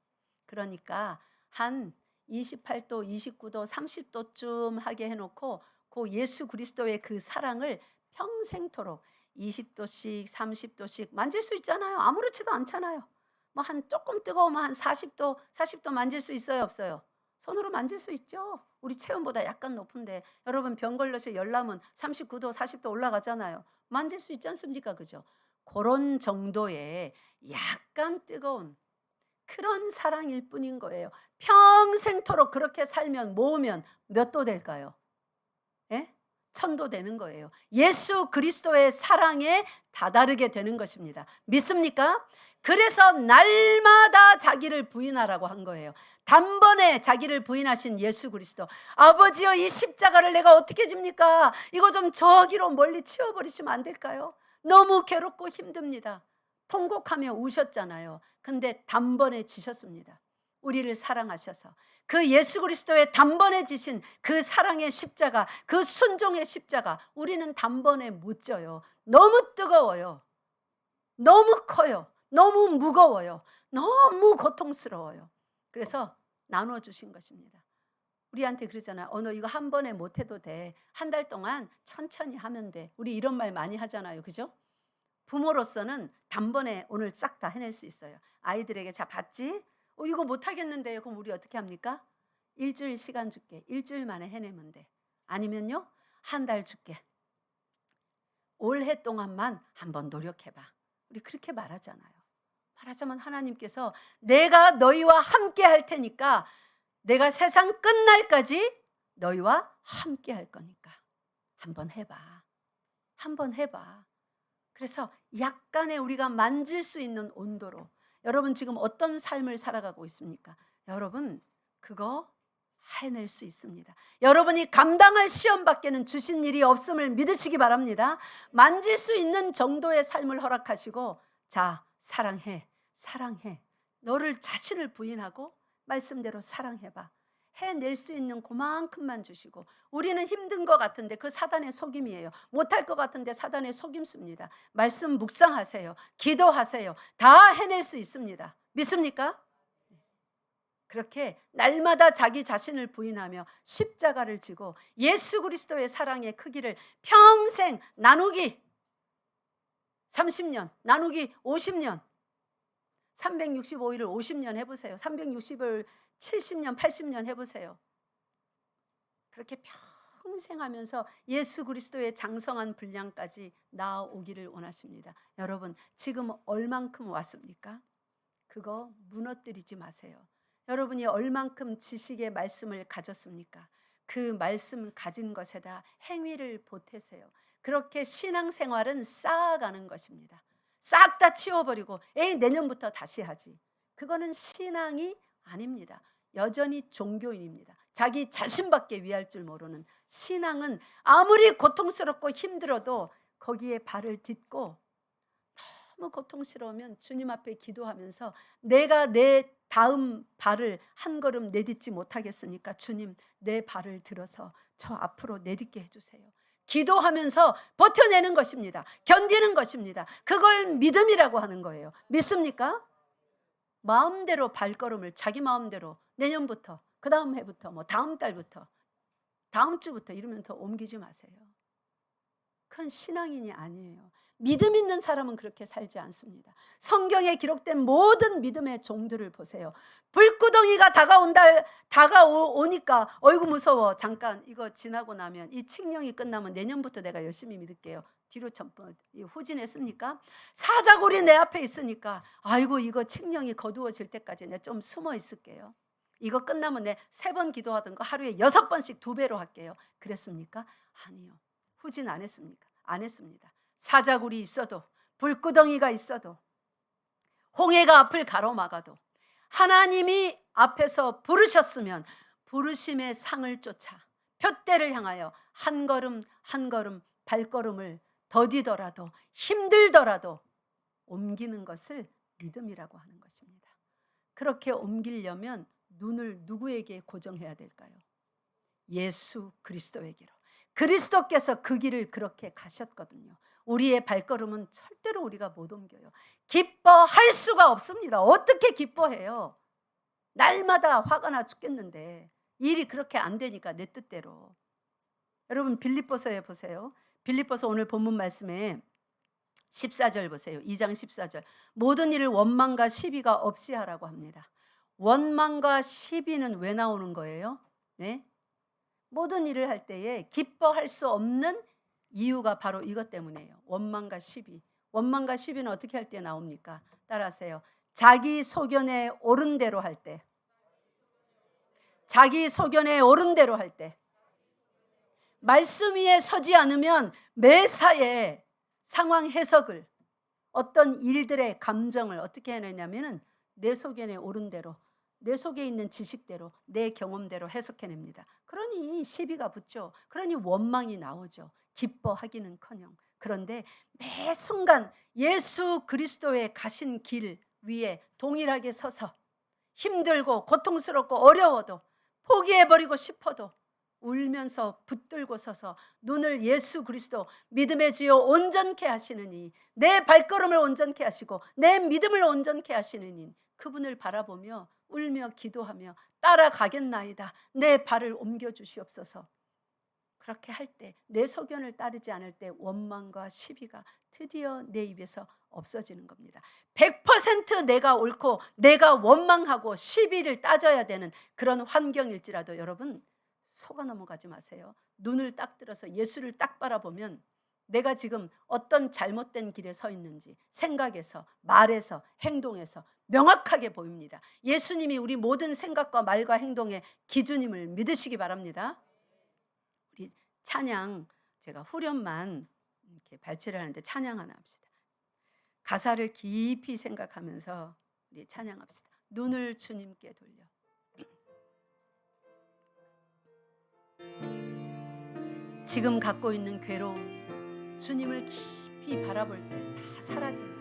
그러니까 한 28도, 29도, 30도쯤 하게 해놓고 그 예수 그리스도의 그 사랑을 평생토록 20도씩 30도씩 만질 수 있잖아요. 아무렇지도 않잖아요. 뭐 한 조금 뜨거우면 한 40도 만질 수 있어요, 없어요? 손으로 만질 수 있죠. 우리 체온보다 약간 높은데 여러분 병 걸려서 열나면 39도 40도 올라가잖아요. 만질 수 있지 않습니까? 그죠? 그런 정도의 약간 뜨거운 그런 사랑일 뿐인 거예요. 평생토록 그렇게 살면 모으면 몇 도 될까요? 예? 1000도 되는 거예요. 예수 그리스도의 사랑에 다다르게 되는 것입니다. 믿습니까? 그래서 날마다 자기를 부인하라고 한 거예요. 단번에 자기를 부인하신 예수 그리스도. 아버지여, 이 십자가를 내가 어떻게 집니까? 이거 좀 저기로 멀리 치워버리시면 안 될까요? 너무 괴롭고 힘듭니다. 통곡하며 우셨잖아요. 근데 단번에 지셨습니다. 우리를 사랑하셔서 그 예수 그리스도의 단번에 지신 그 사랑의 십자가, 그 순종의 십자가, 우리는 단번에 못 져요. 너무 뜨거워요. 너무 커요. 너무 무거워요. 너무 고통스러워요. 그래서 나눠주신 것입니다. 우리한테 그러잖아요. 너 이거 한 번에 못 해도 돼. 한 달 동안 천천히 하면 돼. 우리 이런 말 많이 하잖아요. 그죠? 부모로서는 단번에 오늘 싹 다 해낼 수 있어요. 아이들에게 자 봤지? 이거 못하겠는데요. 그럼 우리 어떻게 합니까? 일주일 시간 줄게. 일주일 만에 해내면 돼. 아니면요, 한 달 줄게. 올해 동안만 한번 노력해봐. 우리 그렇게 말하잖아요. 말하자면 하나님께서 내가 너희와 함께 할 테니까, 내가 세상 끝날까지 너희와 함께 할 거니까 한번 해봐. 한번 해봐. 그래서 약간의 우리가 만질 수 있는 온도로, 여러분 지금 어떤 삶을 살아가고 있습니까? 여러분 그거 해낼 수 있습니다. 여러분이 감당할 시험밖에는 주신 일이 없음을 믿으시기 바랍니다. 만질 수 있는 정도의 삶을 허락하시고, 자, 사랑해. 너를 자신을 부인하고 말씀대로 사랑해봐. 해낼 수 있는 그만큼만 주시고, 우리는 힘든 것 같은데 그 사단의 속임이에요. 못할 것 같은데 사단의 속임수입니다. 말씀 묵상하세요. 기도하세요. 다 해낼 수 있습니다. 믿습니까? 그렇게 날마다 자기 자신을 부인하며 십자가를 지고 예수 그리스도의 사랑의 크기를 평생 나누기, 30년 나누기 50년, 365일을 50년 해보세요. 360을 70년 80년 해보세요. 그렇게 평생 하면서 예수 그리스도의 장성한 분량까지 나아오기를 원하십니다. 여러분, 지금 얼만큼 왔습니까? 그거 무너뜨리지 마세요. 여러분이 얼만큼 지식의 말씀을 가졌습니까? 그 말씀 가진 것에다 행위를 보태세요. 그렇게 신앙생활은 쌓아가는 것입니다. 싹 다 치워버리고 에이 내년부터 다시 하지, 그거는 신앙이 아닙니다. 여전히 종교인입니다. 자기 자신밖에 위할 줄 모르는. 신앙은 아무리 고통스럽고 힘들어도 거기에 발을 딛고, 너무 고통스러우면 주님 앞에 기도하면서 내가 내 다음 발을 한 걸음 내딛지 못하겠으니까 주님, 내 발을 들어서 저 앞으로 내딛게 해주세요. 기도하면서 버텨내는 것입니다. 견디는 것입니다. 그걸 믿음이라고 하는 거예요. 믿습니까? 마음대로 발걸음을 자기 마음대로 내년부터, 그 다음 해부터, 뭐 다음 달부터, 다음 주부터 이러면서 옮기지 마세요. 그건 신앙인이 아니에요. 믿음 있는 사람은 그렇게 살지 않습니다. 성경에 기록된 모든 믿음의 종들을 보세요. 불구덩이가 다가오니까 어이구 무서워, 잠깐 이거 지나고 나면, 이 칙령이 끝나면 내년부터 내가 열심히 믿을게요. 뒤로 후진했습니까? 사자굴이 내 앞에 있으니까 아이고 이거 칙령이 거두어질 때까지 내가 좀 숨어 있을게요. 이거 끝나면 내 3번 기도하던 거 하루에 6번씩 2배로 할게요. 그랬습니까? 아니요. 후진 안 했습니까? 안 했습니다. 사자굴이 있어도, 불구덩이가 있어도, 홍해가 앞을 가로막아도 하나님이 앞에서 부르셨으면 부르심의 상을 쫓아 표대를 향하여 한 걸음 한 걸음 발걸음을 더디더라도 힘들더라도 옮기는 것을 믿음이라고 하는 것입니다. 그렇게 옮기려면 눈을 누구에게 고정해야 될까요? 예수 그리스도에게로. 그리스도께서 그 길을 그렇게 가셨거든요. 우리의 발걸음은 절대로 우리가 못 옮겨요. 기뻐할 수가 없습니다. 어떻게 기뻐해요? 날마다 화가 나 죽겠는데 일이 그렇게 안 되니까 내 뜻대로. 여러분 빌립보서에 보세요. 빌립보서 오늘 본문 말씀에 14절 보세요. 2장 14절. 모든 일을 원망과 시비가 없이 하라고 합니다. 원망과 시비는 왜 나오는 거예요? 네? 모든 일을 할 때에 기뻐할 수 없는 이유가 바로 이것 때문이에요. 원망과 시비. 원망과 시비는 어떻게 할 때 나옵니까? 따라하세요. 자기 소견에 옳은 대로 할 때, 자기 소견에 옳은 대로 할 때, 말씀 위에 서지 않으면 매사에 상황 해석을, 어떤 일들의 감정을 어떻게 해내냐면은 내 소견에 옳은 대로, 내 속에 있는 지식대로, 내 경험대로 해석해냅니다. 그러니 시비가 붙죠. 그러니 원망이 나오죠. 기뻐하기는커녕. 그런데 매 순간 예수 그리스도의 가신 길 위에 동일하게 서서 힘들고 고통스럽고 어려워도 포기해버리고 싶어도 울면서 붙들고 서서 눈을 예수 그리스도 믿음의 주여 온전케 하시는 이, 내 발걸음을 온전케 하시고 내 믿음을 온전케 하시는 이, 그분을 바라보며 울며 기도하며 따라가겠나이다. 내 발을 옮겨 주시옵소서. 그렇게 할 때, 내 소견을 따르지 않을 때 원망과 시비가 드디어 내 입에서 없어지는 겁니다. 100% 내가 옳고 내가 원망하고 시비를 따져야 되는 그런 환경일지라도 여러분 속아 넘어가지 마세요. 눈을 딱 들어서 예수를 딱 바라보면 내가 지금 어떤 잘못된 길에 서 있는지 생각에서, 말에서, 행동에서 명확하게 보입니다. 예수님이 우리 모든 생각과 말과 행동의 기준임을 믿으시기 바랍니다. 우리 찬양, 제가 후렴만 이렇게 발췌를 하는데 찬양 하나 합시다. 가사를 깊이 생각하면서 우리 찬양합시다. 눈을 주님께 돌려. 지금 갖고 있는 괴로움, 주님을 깊이 바라볼 때 다 사라집니다.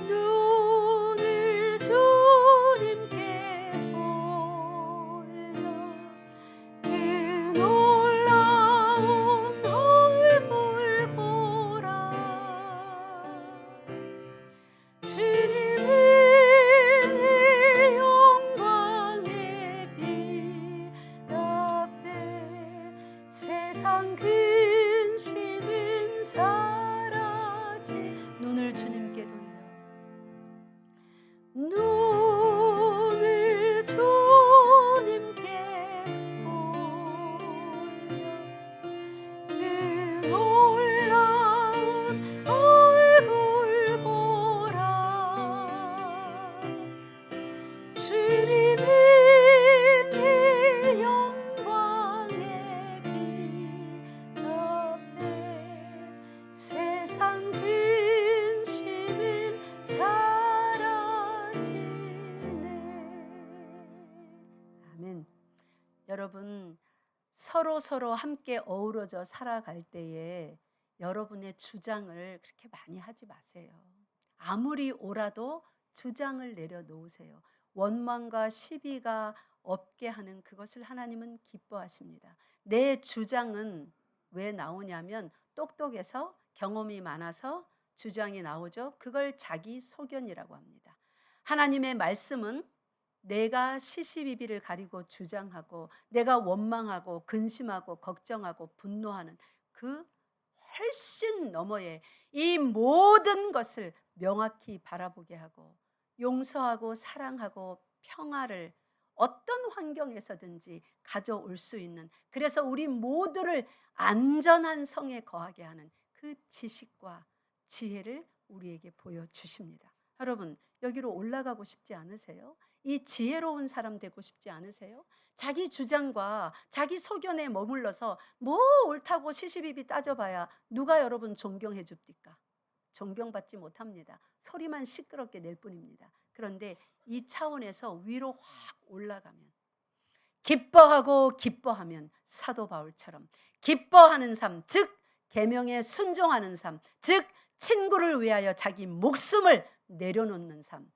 눈을 주님께 주님이 늘 영광의 빛 앞에 세상 근심은 사라지네. 아멘. 여러분, 서로 함께 어우러져 살아갈 때에 여러분의 주장을 그렇게 많이 하지 마세요. 아무리 오라도 주장을 내려놓으세요. 원망과 시비가 없게 하는 그것을 하나님은 기뻐하십니다. 내 주장은 왜 나오냐면 똑똑해서 경험이 많아서 주장이 나오죠. 그걸 자기 소견이라고 합니다. 하나님의 말씀은 내가 시시비비를 가리고 주장하고 내가 원망하고 근심하고 걱정하고 분노하는 그 훨씬 너머에 이 모든 것을 명확히 바라보게 하고 용서하고 사랑하고 평화를 어떤 환경에서든지 가져올 수 있는, 그래서 우리 모두를 안전한 성에 거하게 하는 그 지식과 지혜를 우리에게 보여주십니다. 여러분, 여기로 올라가고 싶지 않으세요? 이 지혜로운 사람 되고 싶지 않으세요? 자기 주장과 자기 소견에 머물러서 뭐 옳다고 시시비비 따져봐야 누가 여러분 존경해 줍니까? 존경받지 못합니다. 소리만 시끄럽게 낼 뿐입니다. 그런데 이 차원에서 위로 확 올라가면, 기뻐하면 사도 바울처럼 기뻐하는 삶, 즉 계명에 순종하는 삶, 즉 친구를 위하여 자기 목숨을 내려놓는 삶.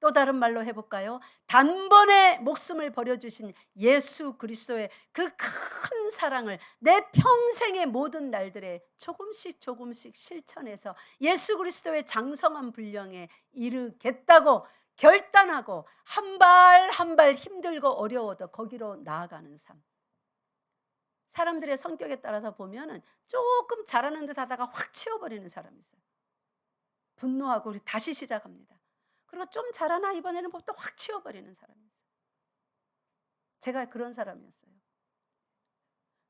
또 다른 말로 해볼까요? 단번에 목숨을 버려주신 예수 그리스도의 그 큰 사랑을 내 평생의 모든 날들에 조금씩 실천해서 예수 그리스도의 장성한 분량에 이르겠다고 결단하고 한 발 한 발 힘들고 어려워도 거기로 나아가는 삶. 사람들의 성격에 따라서 보면은 조금 잘하는 듯 하다가 확 치워버리는 사람이 있어요. 분노하고 다시 시작합니다. 그리고 좀 잘하나 이번에는 또 확 치워버리는 사람이 있어요. 제가 그런 사람이었어요.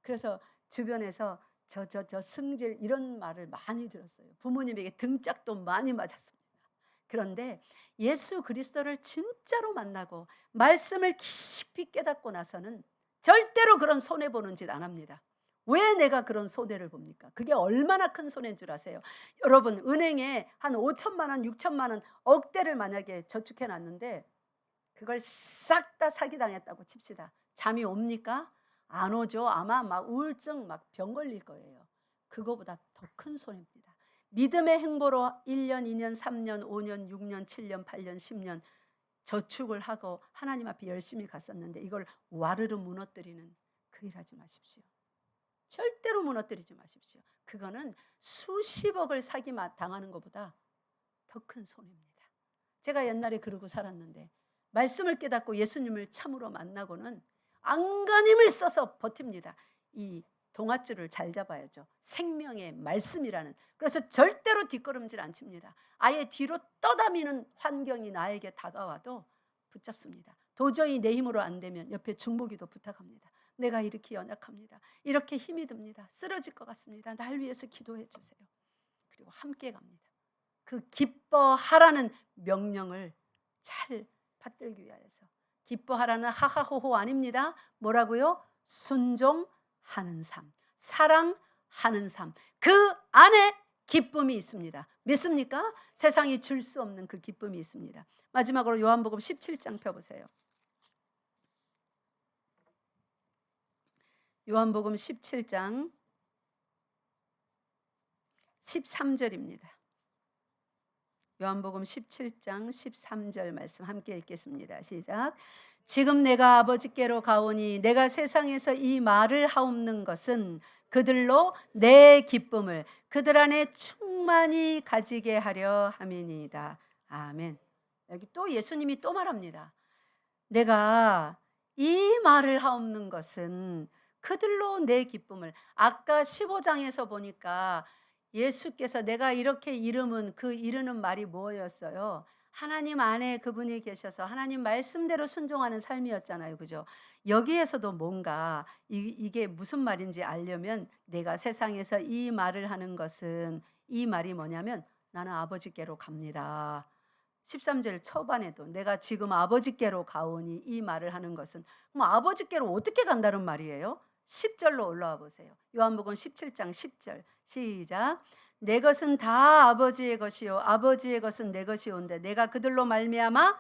그래서 주변에서 저 승질 이런 말을 많이 들었어요. 부모님에게 등짝도 많이 맞았습니다. 그런데 예수 그리스도를 진짜로 만나고 말씀을 깊이 깨닫고 나서는 절대로 그런 손해보는 짓 안 합니다. 왜 내가 그런 손해를 봅니까? 그게 얼마나 큰 손해인 줄 아세요? 여러분, 은행에 한 5천만 원, 6천만 원, 억대를 만약에 저축해 놨는데 그걸 싹 다 사기당했다고 칩시다. 잠이 옵니까? 안 오죠. 아마 막 우울증 막 병 걸릴 거예요. 그거보다 더 큰 손해입니다. 믿음의 행보로 1년, 2년, 3년, 5년, 6년, 7년, 8년, 10년 저축을 하고 하나님 앞에 열심히 갔었는데 이걸 와르르 무너뜨리는 그 일하지 마십시오. 절대로 무너뜨리지 마십시오. 그거는 수십억을 사기 당하는 것보다 더 큰 손해입니다. 제가 옛날에 그러고 살았는데 말씀을 깨닫고 예수님을 참으로 만나고는 안간힘을 써서 버팁니다. 이 동아줄을 잘 잡아야죠. 생명의 말씀이라는. 그래서 절대로 뒷걸음질 안 칩니다. 아예 뒤로 떠다니는 환경이 나에게 다가와도 붙잡습니다. 도저히 내 힘으로 안 되면 옆에 중보기도 부탁합니다. 내가 이렇게 연약합니다. 이렇게 힘이 듭니다. 쓰러질 것 같습니다. 날 위해서 기도해 주세요. 그리고 함께 갑니다. 그 기뻐하라는 명령을 잘 받들기 위하여서. 기뻐하라는 하하호호 아닙니다. 뭐라고요? 순종하는 삶, 사랑하는 삶. 그 안에 기쁨이 있습니다. 믿습니까? 세상이 줄 수 없는 그 기쁨이 있습니다. 마지막으로 요한복음 17장 펴보세요. 요한복음 17장 13절입니다. 요한복음 17장 13절 말씀 함께 읽겠습니다. 시작. 지금 내가 아버지께로 가오니 내가 세상에서 이 말을 하옵는 것은 그들로 내 기쁨을 그들 안에 충만히 가지게 하려 함이니이다. 아멘. 여기 또 예수님이 또 말합니다. 내가 이 말을 하옵는 것은 그들로 내 기쁨을. 아까 15장에서 보니까 예수께서 내가 이렇게 이름은 그 이르는 말이 뭐였어요? 하나님 안에 그분이 계셔서 하나님 말씀대로 순종하는 삶이었잖아요. 그죠? 여기에서도 뭔가 이게 무슨 말인지 알려면 내가 세상에서 이 말을 하는 것은 이 말이 뭐냐면 나는 아버지께로 갑니다. 13절 초반에도 내가 지금 아버지께로 가오니 이 말을 하는 것은 뭐 아버지께로 어떻게 간다는 말이에요? 10절로 올라와 보세요. 요한복음 17장 10절 시작. 내 것은 다 아버지의 것이요 아버지의 것은 내 것이온데 내가 그들로 말미암아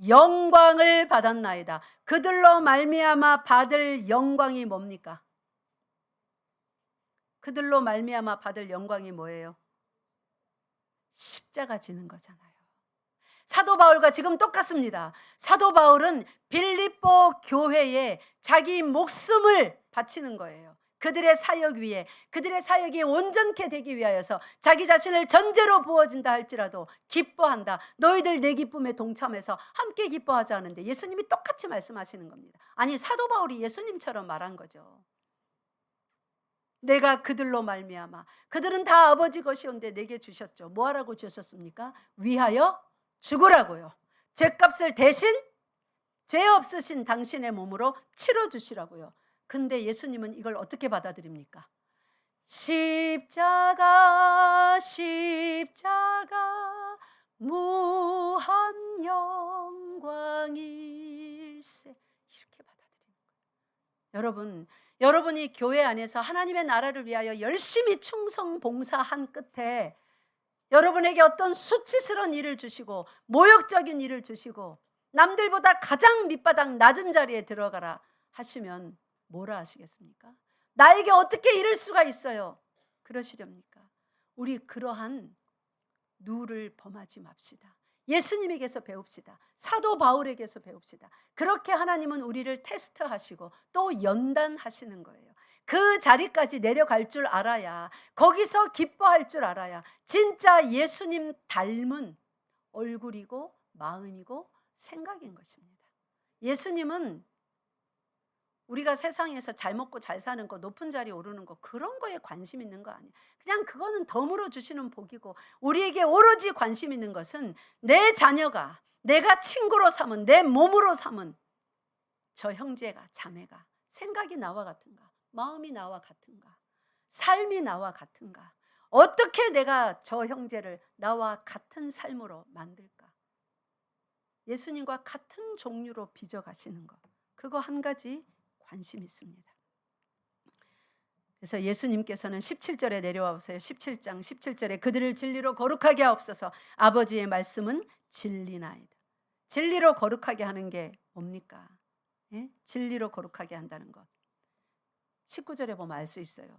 영광을 받았나이다. 그들로 말미암아 받을 영광이 뭡니까? 그들로 말미암아 받을 영광이 뭐예요? 십자가 지는 거잖아요. 사도 바울과 지금 똑같습니다. 사도 바울은 빌립보 교회에 자기 목숨을 바치는 거예요. 그들의 사역 위에, 그들의 사역이 온전케 되기 위하여서 자기 자신을 전제로 부어진다 할지라도 기뻐한다. 너희들 내 기쁨에 동참해서 함께 기뻐하자 하는데 예수님이 똑같이 말씀하시는 겁니다. 아니, 사도 바울이 예수님처럼 말한 거죠. 내가 그들로 말미암아 그들은 다 아버지 것이온데 내게 주셨죠. 뭐 하라고 주셨습니까? 위하여 죽으라고요. 죄값을 대신 죄 없으신 당신의 몸으로 치러 주시라고요. 근데 예수님은 이걸 어떻게 받아들입니까? 십자가 십자가 무한 영광일세 이렇게 받아들입니다. 여러분이 교회 안에서 하나님의 나라를 위하여 열심히 충성 봉사한 끝에 여러분에게 어떤 수치스러운 일을 주시고 모욕적인 일을 주시고 남들보다 가장 밑바닥 낮은 자리에 들어가라 하시면 뭐라 하시겠습니까? 나에게 어떻게 이럴 수가 있어요? 그러시렵니까? 우리 그러한 누를 범하지 맙시다. 예수님에게서 배웁시다. 사도 바울에게서 배웁시다. 그렇게 하나님은 우리를 테스트하시고 또 연단하시는 거예요. 그 자리까지 내려갈 줄 알아야, 거기서 기뻐할 줄 알아야 진짜 예수님 닮은 얼굴이고 마음이고 생각인 것입니다. 예수님은 우리가 세상에서 잘 먹고 잘 사는 거, 높은 자리에 오르는 거, 그런 거에 관심 있는 거 아니에요. 그냥 그거는 덤으로 주시는 복이고, 우리에게 오로지 관심 있는 것은 내 자녀가, 내가 친구로 삼은, 내 몸으로 삼은 저 형제가, 자매가 생각이 나와 같은가, 마음이 나와 같은가, 삶이 나와 같은가, 어떻게 내가 저 형제를 나와 같은 삶으로 만들까? 예수님과 같은 종류로 빚어가시는 거, 그거 한 가지 관심 있습니다. 그래서 예수님께서는 17절에 내려와 보세요. 17장 17절에 그들을 진리로 거룩하게 하옵소서. 아버지의 말씀은 진리나이다. 진리로 거룩하게 하는 게 뭡니까? 예? 진리로 거룩하게 한다는 것. 19절에 보면 알 수 있어요.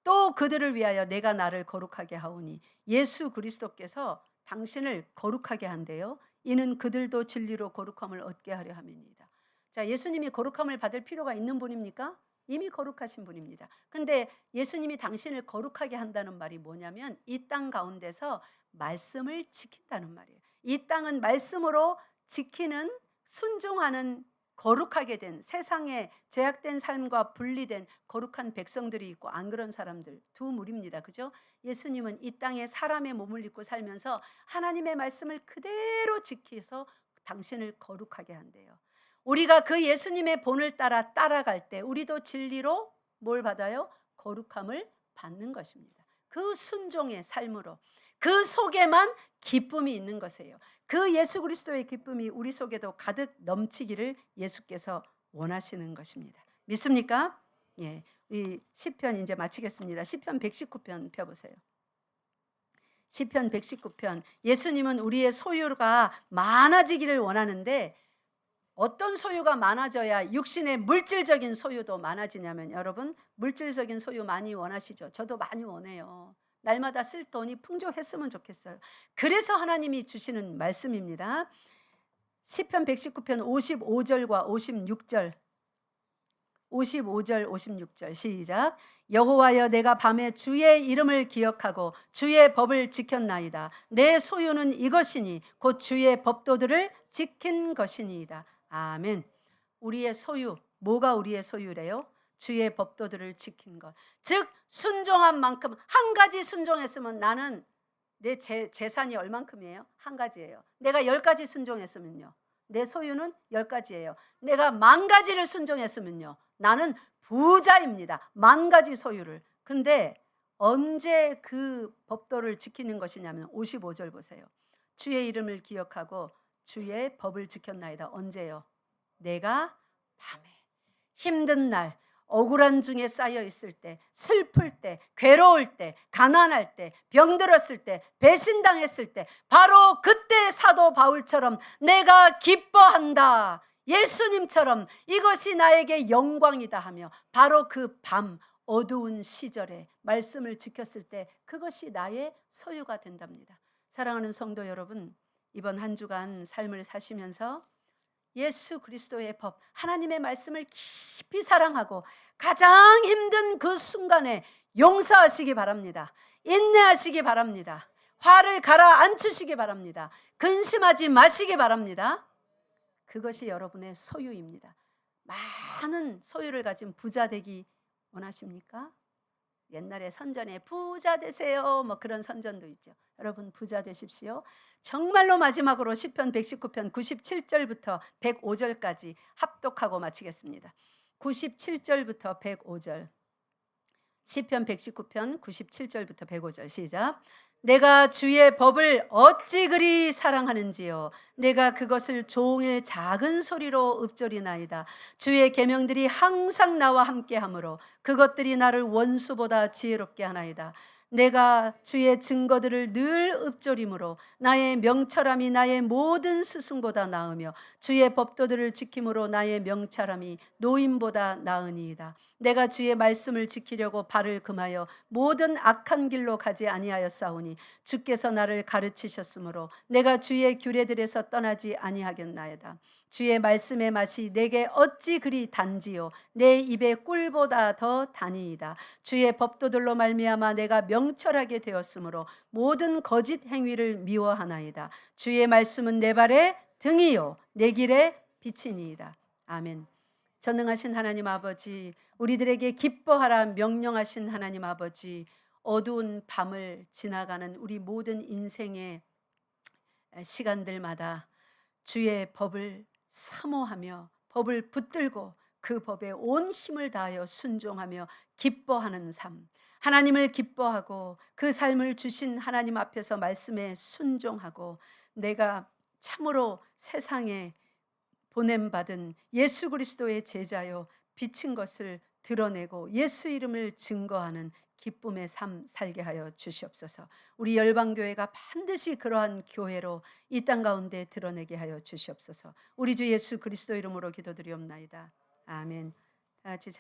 또 그들을 위하여 내가 나를 거룩하게 하오니 예수 그리스도께서 당신을 거룩하게 한대요. 이는 그들도 진리로 거룩함을 얻게 하려 함이니이다. 자, 예수님이 거룩함을 받을 필요가 있는 분입니까? 이미 거룩하신 분입니다. 근데 예수님이 당신을 거룩하게 한다는 말이 뭐냐면 이 땅 가운데서 말씀을 지킨다는 말이에요. 이 땅은 말씀으로 지키는, 순종하는, 거룩하게 된, 세상에 죄악된 삶과 분리된 거룩한 백성들이 있고 안 그런 사람들, 두 무리입니다. 그죠? 예수님은 이 땅에 사람의 몸을 입고 살면서 하나님의 말씀을 그대로 지키서 당신을 거룩하게 한대요. 우리가 그 예수님의 본을 따라갈 때 우리도 진리로 뭘 받아요? 거룩함을 받는 것입니다. 그 순종의 삶으로, 그 속에만 기쁨이 있는 것이에요. 그 예수 그리스도의 기쁨이 우리 속에도 가득 넘치기를 예수께서 원하시는 것입니다. 믿습니까? 예, 우리 시편 이제 마치겠습니다. 시편 119편 펴보세요. 시편 119편. 예수님은 우리의 소유가 많아지기를 원하는데 어떤 소유가 많아져야 육신의 물질적인 소유도 많아지냐면, 여러분 물질적인 소유 많이 원하시죠? 저도 많이 원해요. 날마다 쓸 돈이 풍족했으면 좋겠어요. 그래서 하나님이 주시는 말씀입니다. 시편 119편 55절과 56절 55절 56절 시작. 여호와여 내가 밤에 주의 이름을 기억하고 주의 법을 지켰나이다. 내 소유는 이것이니 곧 주의 법도들을 지킨 것이니이다. 아멘. 우리의 소유, 뭐가 우리의 소유래요? 주의 법도들을 지킨 것. 즉 순종한 만큼, 한 가지 순종했으면 나는 내 재산이 얼만큼이에요? 한 가지예요. 내가 10가지 순종했으면요, 내 소유는 10가지예요. 내가 10,000가지를 순종했으면요, 나는 부자입니다. 10,000가지 소유를. 근데 언제 그 법도를 지키는 것이냐면 55절 보세요. 주의 이름을 기억하고 주의 법을 지켰나이다. 언제요? 내가 밤에 힘든 날, 억울한 중에 쌓여 있을 때, 슬플 때, 괴로울 때, 가난할 때, 병들었을 때, 배신당했을 때, 바로 그때 사도 바울처럼 내가 기뻐한다, 예수님처럼 이것이 나에게 영광이다 하며 바로 그 밤 어두운 시절에 말씀을 지켰을 때 그것이 나의 소유가 된답니다. 사랑하는 성도 여러분, 이번 한 주간 삶을 사시면서 예수 그리스도의 법, 하나님의 말씀을 깊이 사랑하고 가장 힘든 그 순간에 용서하시기 바랍니다. 인내하시기 바랍니다. 화를 가라앉히시기 바랍니다. 근심하지 마시기 바랍니다. 그것이 여러분의 소유입니다. 많은 소유를 가진 부자 되기 원하십니까? 옛날에 선전에 부자 되세요, 뭐 그런 선전도 있죠. 여러분 부자 되십시오. 정말로 마지막으로 시편 119편 97절부터 105절까지 합독하고 마치겠습니다. 97절부터 105절. 시편 119편 97절부터 105절 시작. 내가 주의 법을 어찌 그리 사랑하는지요. 내가 그것을 종일 작은 소리로 읊조리나이다. 주의 계명들이 항상 나와 함께하므로 그것들이 나를 원수보다 지혜롭게 하나이다. 내가 주의 증거들을 늘 읊조림으로 나의 명철함이 나의 모든 스승보다 나으며 주의 법도들을 지킴으로 나의 명철함이 노임보다 나으니이다. 내가 주의 말씀을 지키려고 발을 금하여 모든 악한 길로 가지 아니하였사오니 주께서 나를 가르치셨으므로 내가 주의 규례들에서 떠나지 아니하겠나이다. 주의 말씀의 맛이 내게 어찌 그리 단지요 내 입의 꿀보다 더 단이이다. 주의 법도들로 말미암아 내가 명철하게 되었으므로 모든 거짓 행위를 미워하나이다. 주의 말씀은 내 발의 등이요 내 길의 빛이니이다. 아멘. 전능하신 하나님 아버지, 우리들에게 기뻐하라 명령하신 하나님 아버지, 어두운 밤을 지나가는 우리 모든 인생의 시간들마다 주의 법을 사모하며 법을 붙들고 그 법에 온 힘을 다하여 순종하며 기뻐하는 삶, 하나님을 기뻐하고 그 삶을 주신 하나님 앞에서 말씀에 순종하고 내가 참으로 세상에 보냄받은 예수 그리스도의 제자요 빛인 것을 드러내고 예수 이름을 증거하는 기쁨의 삶 살게 하여 주시옵소서. 우리 열방교회가 반드시 그러한 교회로 이 땅 가운데 드러내게 하여 주시옵소서. 우리 주 예수 그리스도 이름으로 기도드리옵나이다. 아멘. 다 같이